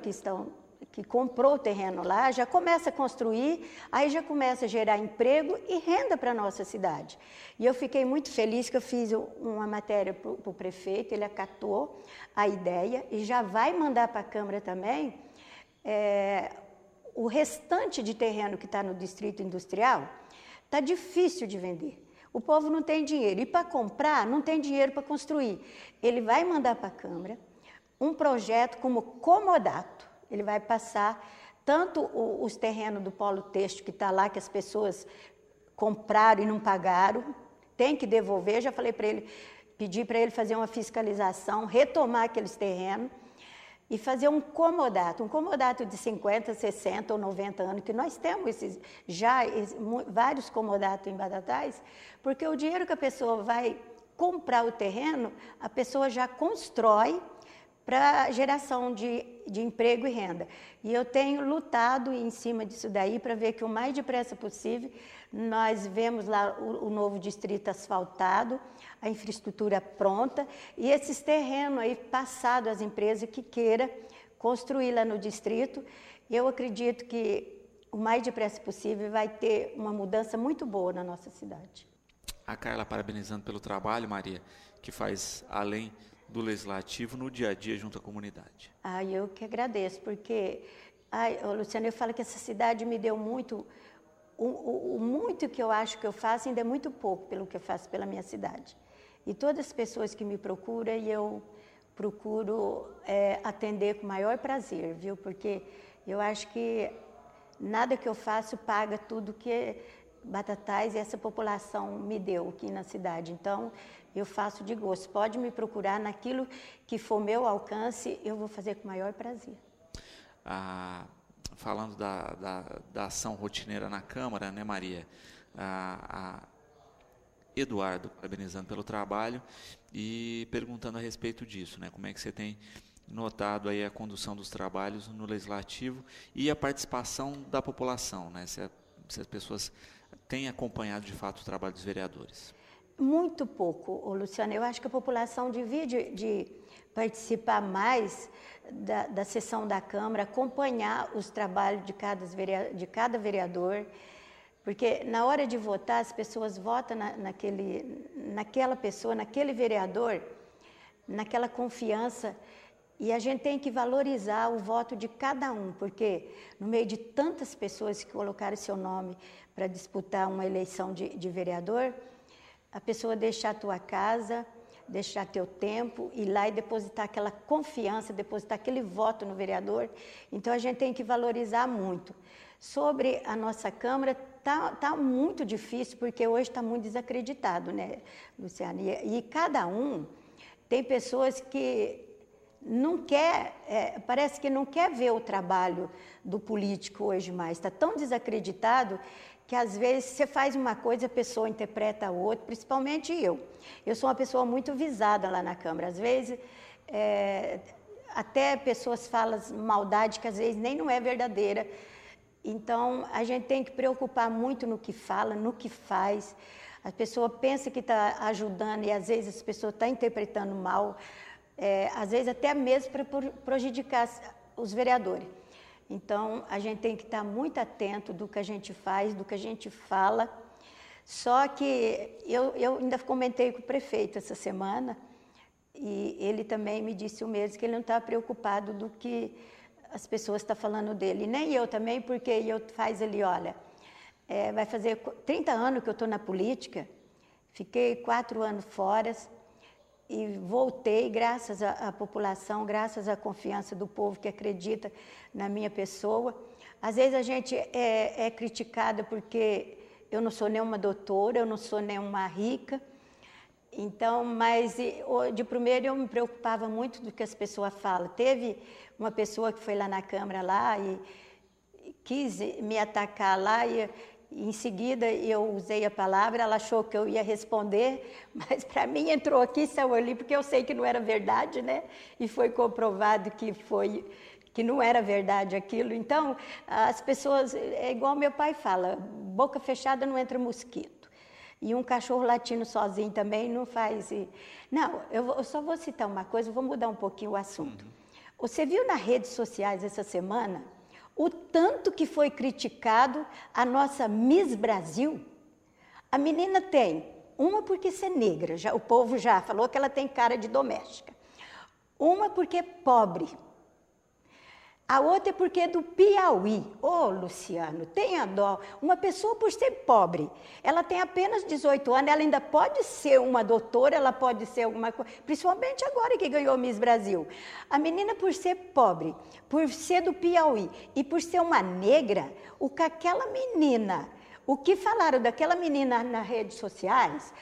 S4: que comprou o terreno lá, já começa a construir, aí já começa a gerar emprego e renda para a nossa cidade. E eu fiquei muito feliz que eu fiz uma matéria para o prefeito, ele acatou a ideia e já vai mandar para a Câmara também o restante de terreno que está no Distrito Industrial, está difícil de vender. O povo não tem dinheiro, e para comprar, não tem dinheiro para construir. Ele vai mandar para a Câmara um projeto como comodato. Ele vai passar tanto os terrenos do Polo Têxtil que está lá, que as pessoas compraram e não pagaram, tem que devolver. Já falei para ele, pedi para ele fazer uma fiscalização, retomar aqueles terrenos. e fazer um comodato de 50, 60 ou 90 anos, que nós temos vários comodatos em Batatais, porque o dinheiro que a pessoa vai comprar o terreno, a pessoa já constrói para geração de emprego e renda. E eu tenho lutado em cima disso daí para ver que o mais depressa possível nós vemos lá o novo distrito asfaltado, a infraestrutura pronta e esses terrenos aí passados às empresas que queiram construir lá no distrito. Eu acredito que o mais depressa possível vai ter uma mudança muito boa na nossa cidade.
S1: A Carla parabenizando pelo trabalho, Maria, que faz além do legislativo no dia a dia junto à comunidade.
S4: Eu que agradeço, porque, Luciana, eu falo que essa cidade me deu muito, o muito que eu acho que eu faço ainda é muito pouco pelo que eu faço pela minha cidade. E todas as pessoas que me procuram, eu procuro atender com o maior prazer, viu? Porque eu acho que nada que eu faço paga tudo que Batatais e essa população me deu aqui na cidade. Então, eu faço de gosto. Pode me procurar naquilo que for meu alcance, eu vou fazer com o maior prazer.
S1: Falando da ação rotineira na Câmara, né, Maria? Eduardo, parabenizando pelo trabalho e perguntando a respeito disso, né? Como é que você tem notado aí a condução dos trabalhos no Legislativo e a participação da população, né? Se as pessoas têm acompanhado de fato o trabalho dos vereadores.
S4: Muito pouco, Luciana. Eu acho que a população devia de participar mais da sessão da Câmara, acompanhar os trabalhos de cada vereador, porque na hora de votar, as pessoas votam naquela pessoa, naquele vereador, naquela confiança, e a gente tem que valorizar o voto de cada um, porque no meio de tantas pessoas que colocaram seu nome para disputar uma eleição de vereador, a pessoa deixar a tua casa, deixar teu tempo, ir lá e depositar aquela confiança, depositar aquele voto no vereador. Então, a gente tem que valorizar muito. Sobre a nossa Câmara, tá muito difícil, porque hoje está muito desacreditado, né, Luciana? E cada um, tem pessoas que não quer, parece que não quer ver o trabalho do político hoje mais. Está tão desacreditado que às vezes você faz uma coisa, a pessoa interpreta a outra, principalmente eu. Eu sou uma pessoa muito visada lá na Câmara. Às vezes, até pessoas falam maldade que às vezes nem não é verdadeira. Então, a gente tem que preocupar muito no que fala, no que faz. A pessoa pensa que está ajudando e às vezes a pessoa está interpretando mal, às vezes até mesmo para prejudicar os vereadores. Então, a gente tem que estar muito atento do que a gente faz, do que a gente fala. Só que eu ainda comentei com o prefeito essa semana, e ele também me disse o mesmo, que ele não está preocupado do que as pessoas estão falando dele. E nem eu também, porque eu faz ali, olha, vai fazer 30 anos que eu estou na política, fiquei 4 anos fora, e voltei graças à população, graças à confiança do povo que acredita na minha pessoa. Às vezes a gente é criticada porque eu não sou nenhuma doutora, eu não sou nenhuma rica. Então, mas de primeiro eu me preocupava muito do que as pessoas falam. Teve uma pessoa que foi lá na Câmara lá e quis me atacar lá e em seguida, eu usei a palavra, ela achou que eu ia responder, mas para mim entrou aqui e saiu ali, porque eu sei que não era verdade, né? E foi comprovado que não era verdade aquilo. Então, as pessoas, é igual meu pai fala, boca fechada não entra mosquito. E um cachorro latindo sozinho também não faz... Não, eu só vou citar uma coisa, vou mudar um pouquinho o assunto. Você viu nas redes sociais essa semana o tanto que foi criticado a nossa Miss Brasil? A menina tem, uma porque ser negra, o povo já falou que ela tem cara de doméstica. Uma porque é pobre. A outra é porque é do Piauí. Luciano, tenha dó. Uma pessoa por ser pobre, ela tem apenas 18 anos, ela ainda pode ser uma doutora, ela pode ser alguma coisa, principalmente agora que ganhou Miss Brasil. A menina por ser pobre, por ser do Piauí e por ser uma negra, o que aquela menina, O que falaram daquela menina nas redes sociais,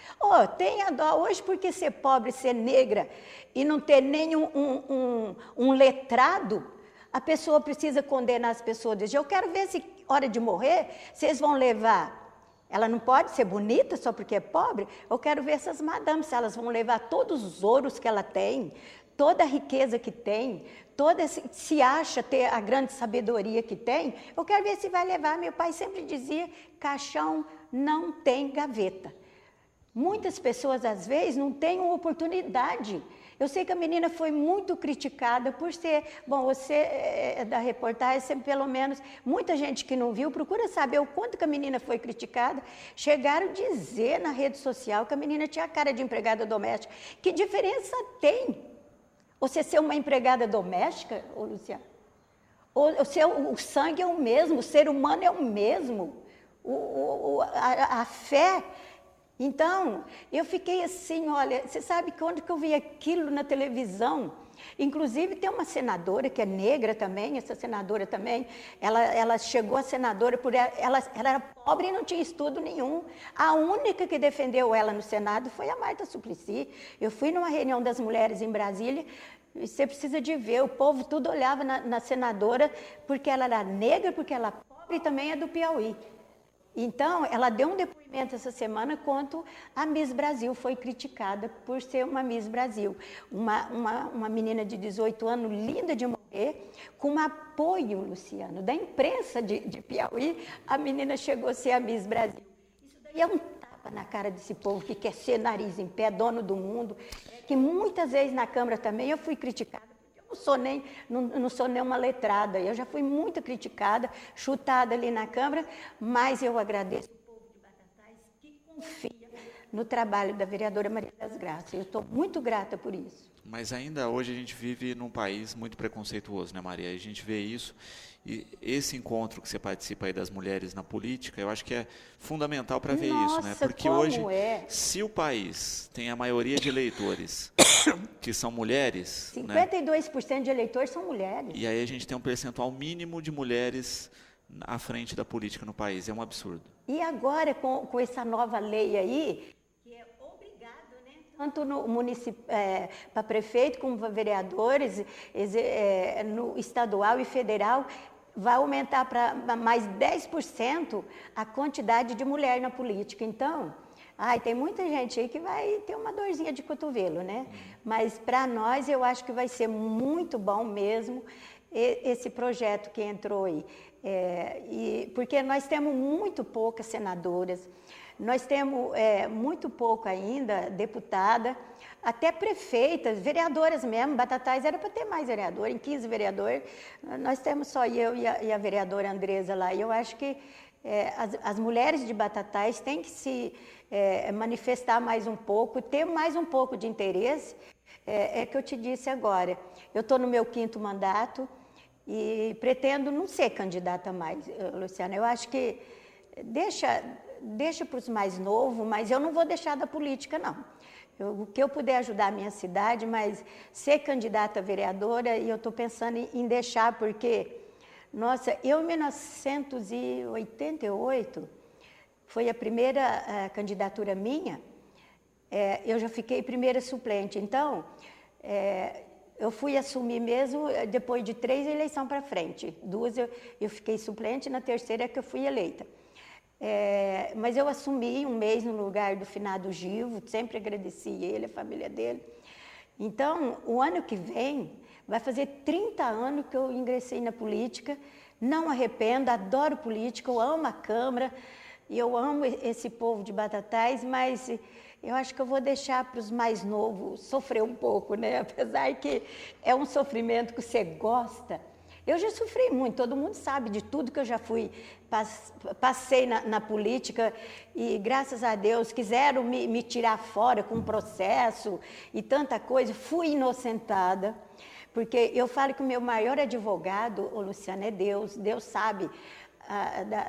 S4: tenha dó, hoje porque ser pobre, ser negra e não ter nenhum um letrado, a pessoa precisa condenar as pessoas. Diz, eu quero ver se, hora de morrer, vocês vão levar. Ela não pode ser bonita só porque é pobre. Eu quero ver essas madames, se elas vão levar todos os ouros que ela tem, toda a riqueza que tem, se acha ter a grande sabedoria que tem. Eu quero ver se vai levar. Meu pai sempre dizia, caixão não tem gaveta. Muitas pessoas, às vezes, não têm uma oportunidade. Eu sei que a menina foi muito criticada por ser... Bom, você da reportagem, pelo menos, muita gente que não viu, procura saber o quanto que a menina foi criticada. Chegaram a dizer na rede social que a menina tinha a cara de empregada doméstica. Que diferença tem você ser uma empregada doméstica, Luciana? O sangue é o mesmo, o ser humano é o mesmo. A fé... Então, eu fiquei assim, olha, você sabe quando que eu vi aquilo na televisão? Inclusive tem uma senadora que é negra também, essa senadora também, ela chegou a senadora, ela era pobre e não tinha estudo nenhum. A única que defendeu ela no Senado foi a Marta Suplicy. Eu fui numa reunião das mulheres em Brasília, e você precisa de ver, o povo tudo olhava na senadora, porque ela era negra, porque ela é pobre e também é do Piauí. Então, ela deu um depoimento essa semana quanto a Miss Brasil foi criticada por ser uma Miss Brasil. Uma menina de 18 anos, linda de morrer, com apoio, Luciano, da imprensa de Piauí, a menina chegou a ser a Miss Brasil. Isso daí é um tapa na cara desse povo que quer ser nariz em pé, dono do mundo, que muitas vezes na Câmara também eu fui criticada. Não sou nem uma letrada, eu já fui muito criticada, chutada ali na Câmara, mas eu agradeço o povo de Batatais que confia no trabalho da vereadora Maria das Graças. Eu estou muito grata por isso.
S1: Mas ainda hoje a gente vive num país muito preconceituoso, né, Maria? A gente vê isso, e esse encontro que você participa aí das mulheres na política, eu acho que é fundamental para ver isso, né? Porque hoje, se o país tem a maioria de eleitores que são mulheres...
S4: 52%, né, de eleitores são mulheres.
S1: E aí a gente tem um percentual mínimo de mulheres à frente da política no país, é um absurdo.
S4: E agora, com essa nova lei aí, que é obrigado, né, tanto no para prefeito como para vereadores, no estadual e federal, vai aumentar para mais 10% a quantidade de mulher na política. Então, tem muita gente aí que vai ter uma dorzinha de cotovelo, né? Mas para nós eu acho que vai ser muito bom mesmo esse projeto que entrou aí. Porque nós temos muito poucas senadoras, nós temos muito pouco ainda deputada, até prefeitas, vereadoras mesmo. Batatais era para ter mais vereador, em 15 vereadores, nós temos só eu e a vereadora Andresa lá. E eu acho que as mulheres de Batatais têm que se manifestar mais um pouco, ter mais um pouco de interesse. Que eu te disse agora, eu estou no meu 5º mandato e pretendo não ser candidata mais, Luciana. Eu acho que deixa para os mais novos, mas eu não vou deixar da política, não. O que eu puder ajudar a minha cidade, mas ser candidata a vereadora, e eu estou pensando em deixar, porque, nossa, eu em 1988, foi a primeira candidatura minha, eu já fiquei primeira suplente. Então, eu fui assumir mesmo depois de 3 eleições para frente. 2 eu fiquei suplente, na terceira é que eu fui eleita. Mas eu assumi um mês no lugar do finado Givo, sempre agradeci ele, a família dele. Então, o ano que vem, vai fazer 30 anos que eu ingressei na política, não arrependo, adoro política, eu amo a Câmara, e eu amo esse povo de Batatais, mas eu acho que eu vou deixar para os mais novos sofrer um pouco, né? Apesar que é um sofrimento que você gosta. Eu já sofri muito, todo mundo sabe de tudo que eu já passei na política, e graças a Deus quiseram me tirar fora com processo e tanta coisa, fui inocentada, porque eu falo que o meu maior advogado, Luciana, é Deus. Deus sabe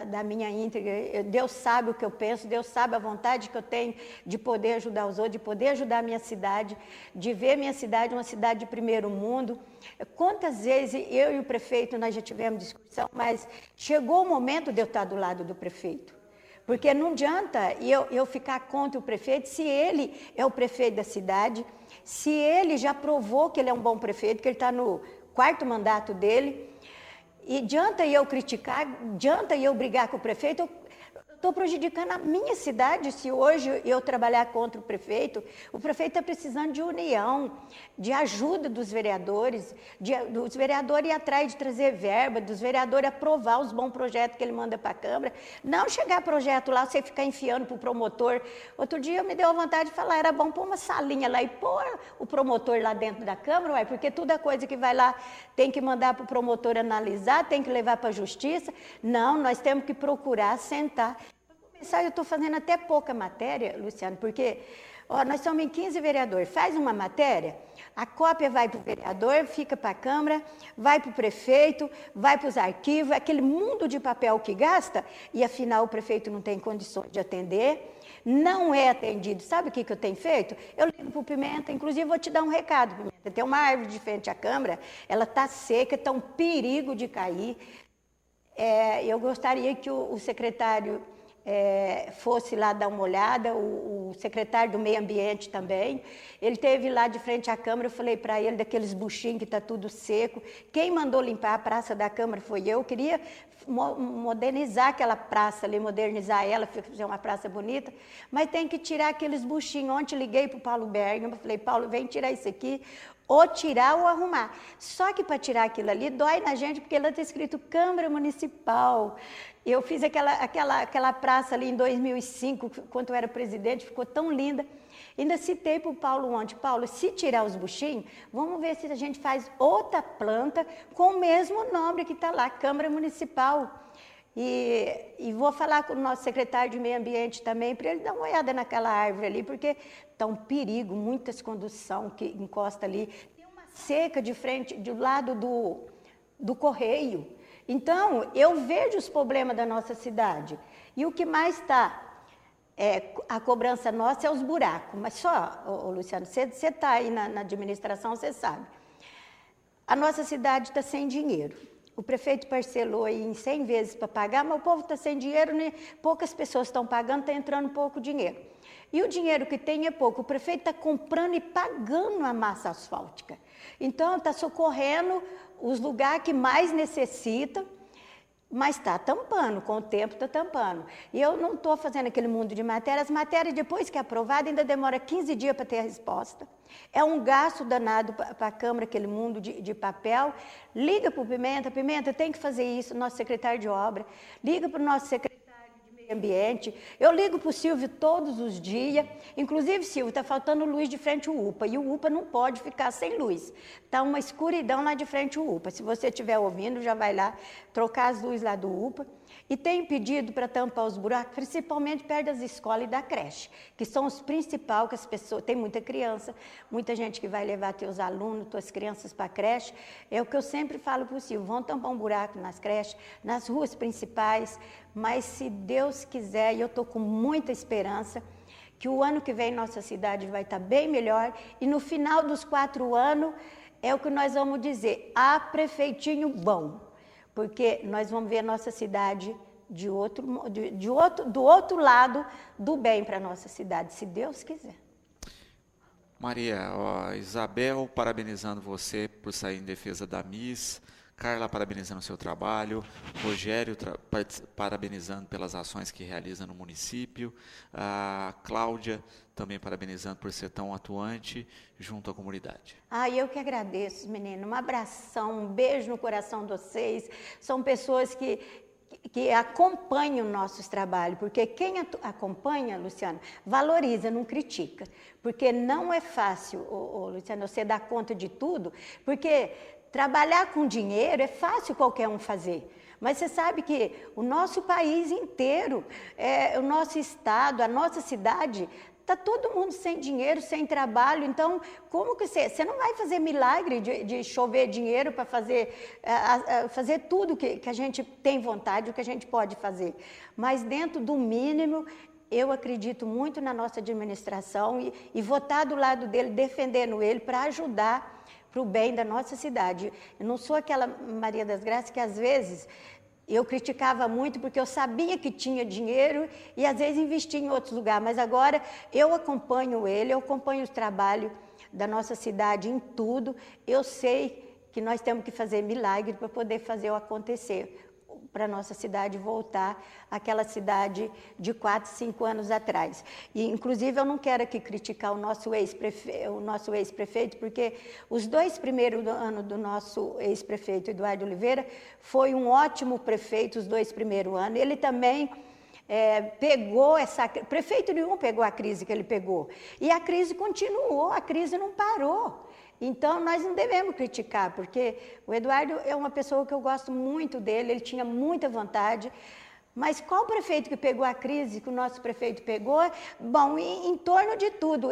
S4: da minha íntegra, Deus sabe o que eu penso, Deus sabe a vontade que eu tenho de poder ajudar os outros, de poder ajudar a minha cidade, de ver minha cidade uma cidade de primeiro mundo. Quantas vezes eu e o prefeito nós já tivemos discussão, mas chegou o momento de eu estar do lado do prefeito, Porque não adianta eu ficar contra o prefeito se ele é o prefeito da cidade, se ele já provou que ele é um bom prefeito, que ele está no 4º mandato dele. E adianta eu criticar, adianta eu brigar com o prefeito, eu estou prejudicando a minha cidade se hoje eu trabalhar contra o prefeito está precisando de união, de ajuda dos vereadores ir atrás de trazer verba, dos vereadores aprovar os bons projetos que ele manda para a Câmara, não chegar projeto lá, você ficar enfiando para o promotor. Outro dia me deu a vontade de falar, era bom pôr uma salinha lá e pôr o promotor lá dentro da Câmara, porque toda coisa que vai lá tem que mandar para o promotor analisar, tem que levar para a justiça. Não, nós temos que procurar sentar. Eu estou fazendo até pouca matéria, Luciano, porque nós somos em 15 vereadores. Faz uma matéria, a cópia vai para o vereador, fica para a Câmara, vai para o prefeito, vai para os arquivos, aquele mundo de papel que gasta, e afinal o prefeito não tem condições de atender, não é atendido. Sabe o que eu tenho feito? Eu ligo para o Pimenta, inclusive vou te dar um recado, Pimenta. Tem uma árvore de frente à Câmara, ela está seca, está um perigo de cair. Eu gostaria que o secretário fosse lá dar uma olhada, o secretário do Meio Ambiente também. Ele esteve lá de frente à Câmara, eu falei para ele daqueles buchinhos que está tudo seco. Quem mandou limpar a Praça da Câmara foi eu. Queria modernizar aquela praça ali, modernizar ela, fazer uma praça bonita, mas tem que tirar aqueles buchinhos. Ontem liguei para o Paulo Bergman, falei, Paulo, vem tirar isso aqui, ou tirar ou arrumar. Só que para tirar aquilo ali dói na gente, porque lá está escrito Câmara Municipal. Eu fiz aquela praça ali em 2005, quando eu era presidente, ficou tão linda. Ainda citei para o Paulo ontem, Paulo, se tirar os buchinhos, vamos ver se a gente faz outra planta com o mesmo nome que está lá, Câmara Municipal. E vou falar com o nosso secretário de Meio Ambiente também, para ele dar uma olhada naquela árvore ali, porque está um perigo, muitas condução que encosta ali. Tem uma seca de frente, do lado do correio. Então, eu vejo os problemas da nossa cidade. E o que mais está, a cobrança nossa é os buracos. Mas só, Luciano, você está aí na administração, você sabe. A nossa cidade está sem dinheiro. O prefeito parcelou aí em 100 vezes para pagar, mas o povo está sem dinheiro, né? Poucas pessoas estão pagando, está entrando pouco dinheiro. E o dinheiro que tem é pouco. O prefeito está comprando e pagando a massa asfáltica. Então, está socorrendo os lugares que mais necessitam, mas está tampando, com o tempo está tampando. E eu não estou fazendo aquele mundo de matérias. As matérias, depois que é aprovada, ainda demora 15 dias para ter a resposta. É um gasto danado para a Câmara, aquele mundo de papel. Liga para o Pimenta, Pimenta, tem que fazer isso, nosso secretário de obra. Liga para o nosso secretário de Meio Ambiente. Eu ligo para o Silvio todos os dias. Inclusive, Silvio, está faltando luz de frente ao UPA. E o UPA não pode ficar sem luz. Está uma escuridão lá de frente ao UPA. Se você estiver ouvindo, já vai lá trocar as luzes lá do UPA. E tem pedido para tampar os buracos, principalmente perto das escolas e da creche, que são os principais, que as pessoas... Tem muita criança, muita gente que vai levar teus alunos, tuas crianças para a creche. É o que eu sempre falo para o Silvio, vão tampar um buraco nas creches, nas ruas principais, mas se Deus quiser, e eu estou com muita esperança, que o ano que vem nossa cidade vai estar bem melhor, e no final dos 4 anos, é o que nós vamos dizer, prefeitinho bom. Porque nós vamos ver a nossa cidade do outro lado do bem para a nossa cidade, se Deus quiser.
S1: Maria, Isabel parabenizando você por sair em defesa da Miss, Carla parabenizando o seu trabalho, Rogério parabenizando pelas ações que realiza no município, a Cláudia também parabenizando por ser tão atuante junto à comunidade.
S4: Eu que agradeço, menino. Um abração, um beijo no coração de vocês. São pessoas que acompanham nossos trabalhos, porque quem acompanha, Luciano, valoriza, não critica. Porque não é fácil, Luciano, você dar conta de tudo, porque trabalhar com dinheiro é fácil qualquer um fazer. Mas você sabe que o nosso país inteiro, o nosso estado, a nossa cidade, está todo mundo sem dinheiro, sem trabalho. Então, como que você não vai fazer milagre de chover dinheiro para fazer tudo que a gente tem vontade, o que a gente pode fazer. Mas dentro do mínimo, eu acredito muito na nossa administração e vou estar do lado dele, defendendo ele para ajudar para o bem da nossa cidade. Eu não sou aquela Maria das Graças que às vezes Eu criticava muito porque eu sabia que tinha dinheiro e às vezes investia em outros lugares, mas agora eu acompanho ele, eu acompanho o trabalho da nossa cidade em tudo. Eu sei que nós temos que fazer milagre para poder fazer o acontecer, para a nossa cidade voltar àquela cidade de 4, 5 anos atrás. E, inclusive, eu não quero aqui criticar o nosso ex-prefeito, porque os 2 primeiros anos do nosso ex-prefeito, Eduardo Oliveira, foi um ótimo prefeito os 2 primeiros anos. Ele também pegou prefeito nenhum pegou a crise que ele pegou. E a crise continuou, a crise não parou. Então, nós não devemos criticar, porque o Eduardo é uma pessoa que eu gosto muito dele, ele tinha muita vontade, mas qual prefeito que pegou a crise que o nosso prefeito pegou? Bom, em torno de tudo.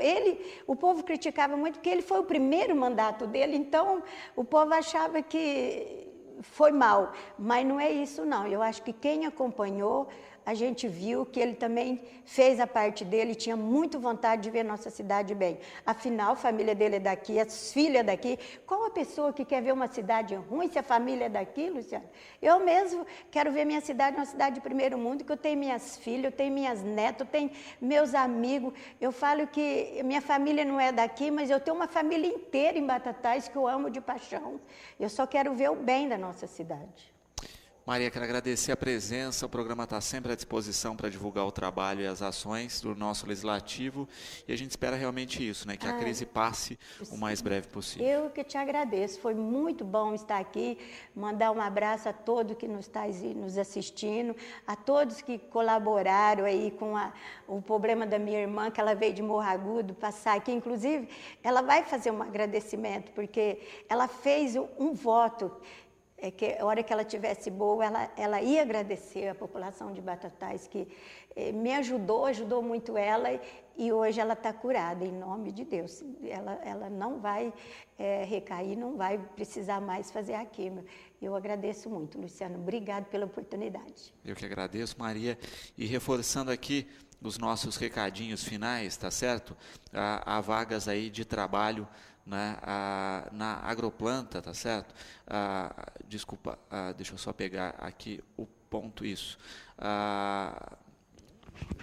S4: O povo criticava muito porque ele foi o primeiro mandato dele, então o povo achava que foi mal, mas não é isso não. Eu acho que quem acompanhou, a gente viu que ele também fez a parte dele, tinha muito vontade de ver nossa cidade bem. Afinal, a família dele é daqui, as filhas daqui. Qual a pessoa que quer ver uma cidade ruim se a família é daqui, Luciana? Eu mesmo quero ver minha cidade uma cidade de primeiro mundo, que eu tenho minhas filhas, eu tenho minhas netas, eu tenho meus amigos. Eu falo que minha família não é daqui, mas eu tenho uma família inteira em Batatais que eu amo de paixão. Eu só quero ver o bem da nossa cidade.
S1: Maria, quero agradecer a presença, o programa está sempre à disposição para divulgar o trabalho e as ações do nosso Legislativo, e a gente espera realmente isso, né, que a crise passe o mais breve possível.
S4: Eu que te agradeço, foi muito bom estar aqui, mandar um abraço a todos que nos estão nos assistindo, a todos que colaboraram aí com o problema da minha irmã, que ela veio de Morro Agudo, passar aqui, inclusive, ela vai fazer um agradecimento, porque ela fez um voto, que a hora que ela tivesse boa, ela ia agradecer a população de Batatais, que me ajudou muito ela, e hoje ela está curada, em nome de Deus. Ela não vai recair, não vai precisar mais fazer a quimio. Eu agradeço muito, Luciano. Obrigado pela oportunidade.
S1: Eu que agradeço, Maria. E reforçando aqui os nossos recadinhos finais, tá certo? Há vagas aí de trabalho, né, na Agroplanta, tá certo? Desculpa, deixa eu só pegar aqui o ponto, isso.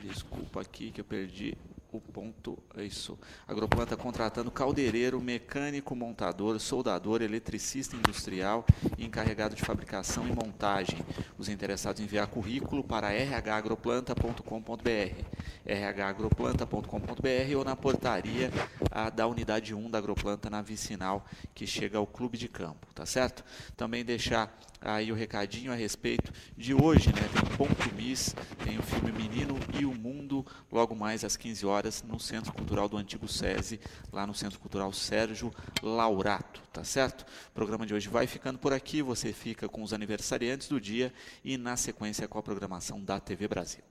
S1: Desculpa aqui que eu perdi o ponto, isso. Agroplanta contratando caldeireiro, mecânico, montador, soldador, eletricista industrial e encarregado de fabricação e montagem. Os interessados em enviar currículo para rhagroplanta.com.br, rhagroplanta.com.br ou na portaria da unidade 1 da Agroplanta, na vicinal que chega ao Clube de Campo, tá certo? Também deixar aí o recadinho a respeito de hoje, né? Tem o Ponto Miss, tem o filme Menino e o Mundo, logo mais às 15 horas, no Centro Cultural do Antigo SESI, lá no Centro Cultural Sérgio Laurato, tá certo? O programa de hoje vai ficando por aqui, você fica com os aniversariantes do dia e na sequência com a programação da TV Brasil.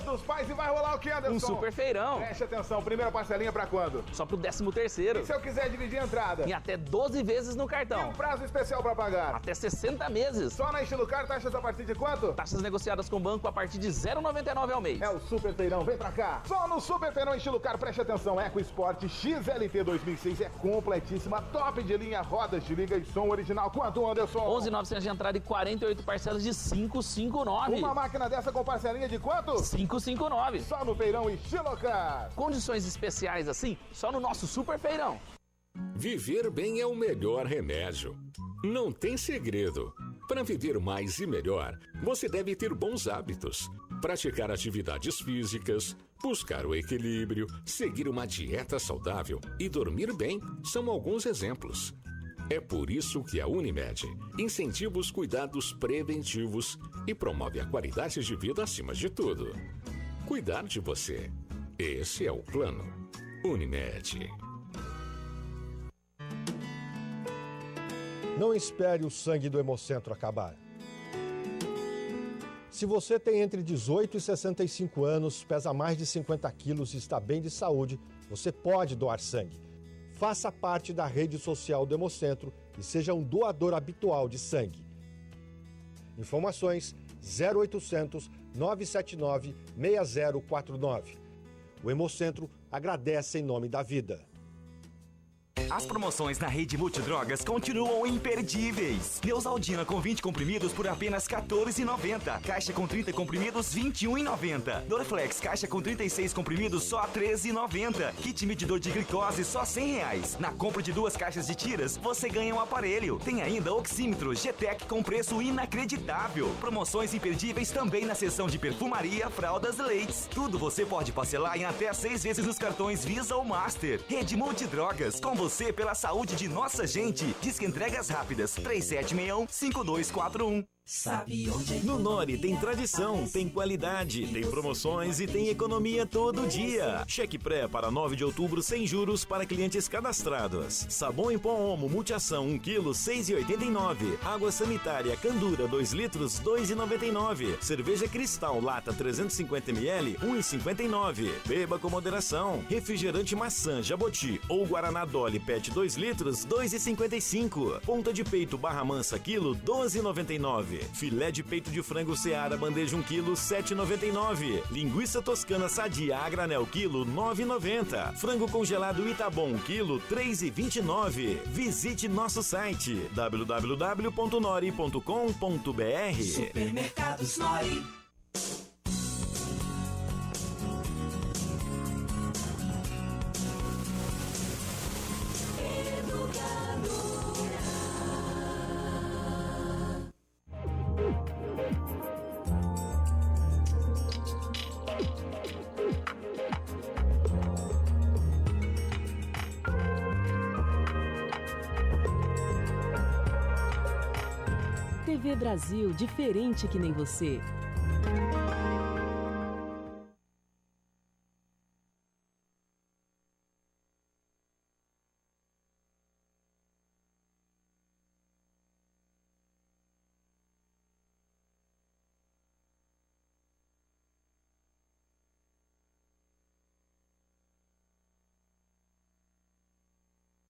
S5: Dos pais, e vai rolar o que, Anderson?
S6: Um super feirão.
S5: Preste atenção, primeira parcelinha pra quando?
S6: Só pro 13º.
S5: E se eu quiser dividir a entrada?
S6: Em até 12 vezes no
S5: E
S6: cartão.
S5: um prazo especial pra pagar?
S6: Até 60 meses.
S5: Só na Estilucar, taxas a partir de quanto?
S6: Taxas negociadas com o banco a partir de 0,99 ao mês.
S5: É o Super Feirão, vem pra cá. Só no Super Feirão Estilucar, preste atenção, EcoSport XLT 2006 é completíssima, top de linha, rodas de liga e som original. Quanto, Anderson?
S6: 11.900 de entrada e 48 parcelas de 559.
S5: Uma máquina dessa com parcelinha de quanto?
S6: 559.
S5: Só no Feirão Estilucar.
S6: Condições especiais assim, só no nosso Super Feirão.
S7: Viver bem é o melhor remédio. Não tem segredo. Para viver mais e melhor, você deve ter bons hábitos. Praticar atividades físicas, buscar o equilíbrio, seguir uma dieta saudável e dormir bem são alguns exemplos. É por isso que a Unimed incentiva os cuidados preventivos e promove a qualidade de vida acima de tudo. Cuidar de você. Esse é o plano. Unimed.
S8: Não espere o sangue do Hemocentro acabar. Se você tem entre 18 e 65 anos, pesa mais de 50 quilos e está bem de saúde, você pode doar sangue. Faça parte da rede social do Hemocentro e seja um doador habitual de sangue. Informações 0800 979 6049. O Hemocentro agradece em nome da vida.
S9: As promoções na rede Multidrogas continuam imperdíveis. Neosaldina com 20 comprimidos por apenas R$ 14,90. Caixa com 30 comprimidos, R$ 21,90. Dorflex, caixa com 36 comprimidos, só R$ 13,90. Kit medidor de glicose, só R$ 100. Na compra de 2 caixas de tiras, você ganha um aparelho. Tem ainda oxímetro G-Tech com preço inacreditável. Promoções imperdíveis também na seção de perfumaria, fraldas e leites. Tudo você pode parcelar em até 6 vezes nos cartões Visa ou Master. Rede Multidrogas, com você pela saúde de nossa gente. Disque entregas rápidas 3761-5241.
S10: Sabe onde? No Nori tem tradição, tem qualidade, tem promoções e tem economia todo dia. Cheque pré para 9 de outubro sem juros para clientes cadastrados. Sabão em pó Omo Multiação 1 kg, 6,89. Água sanitária Candura 2 litros, 2,99. Cerveja Cristal Lata 350 ml, 1,59. Beba com moderação. Refrigerante Maçã Jaboti ou Guaraná Dolly PET 2 litros, 2,55. Ponta de peito Barra Mansa quilo, 12,99. Filé de peito de frango Seara bandeja 1 kg, 7,99. Linguiça toscana sadia a granel quilo, 9,90. Frango congelado Itabom 1 kg, 3,29. Visite nosso site www.nori.com.br.
S11: Supermercados Nori.
S12: TV Brasil, diferente que nem você.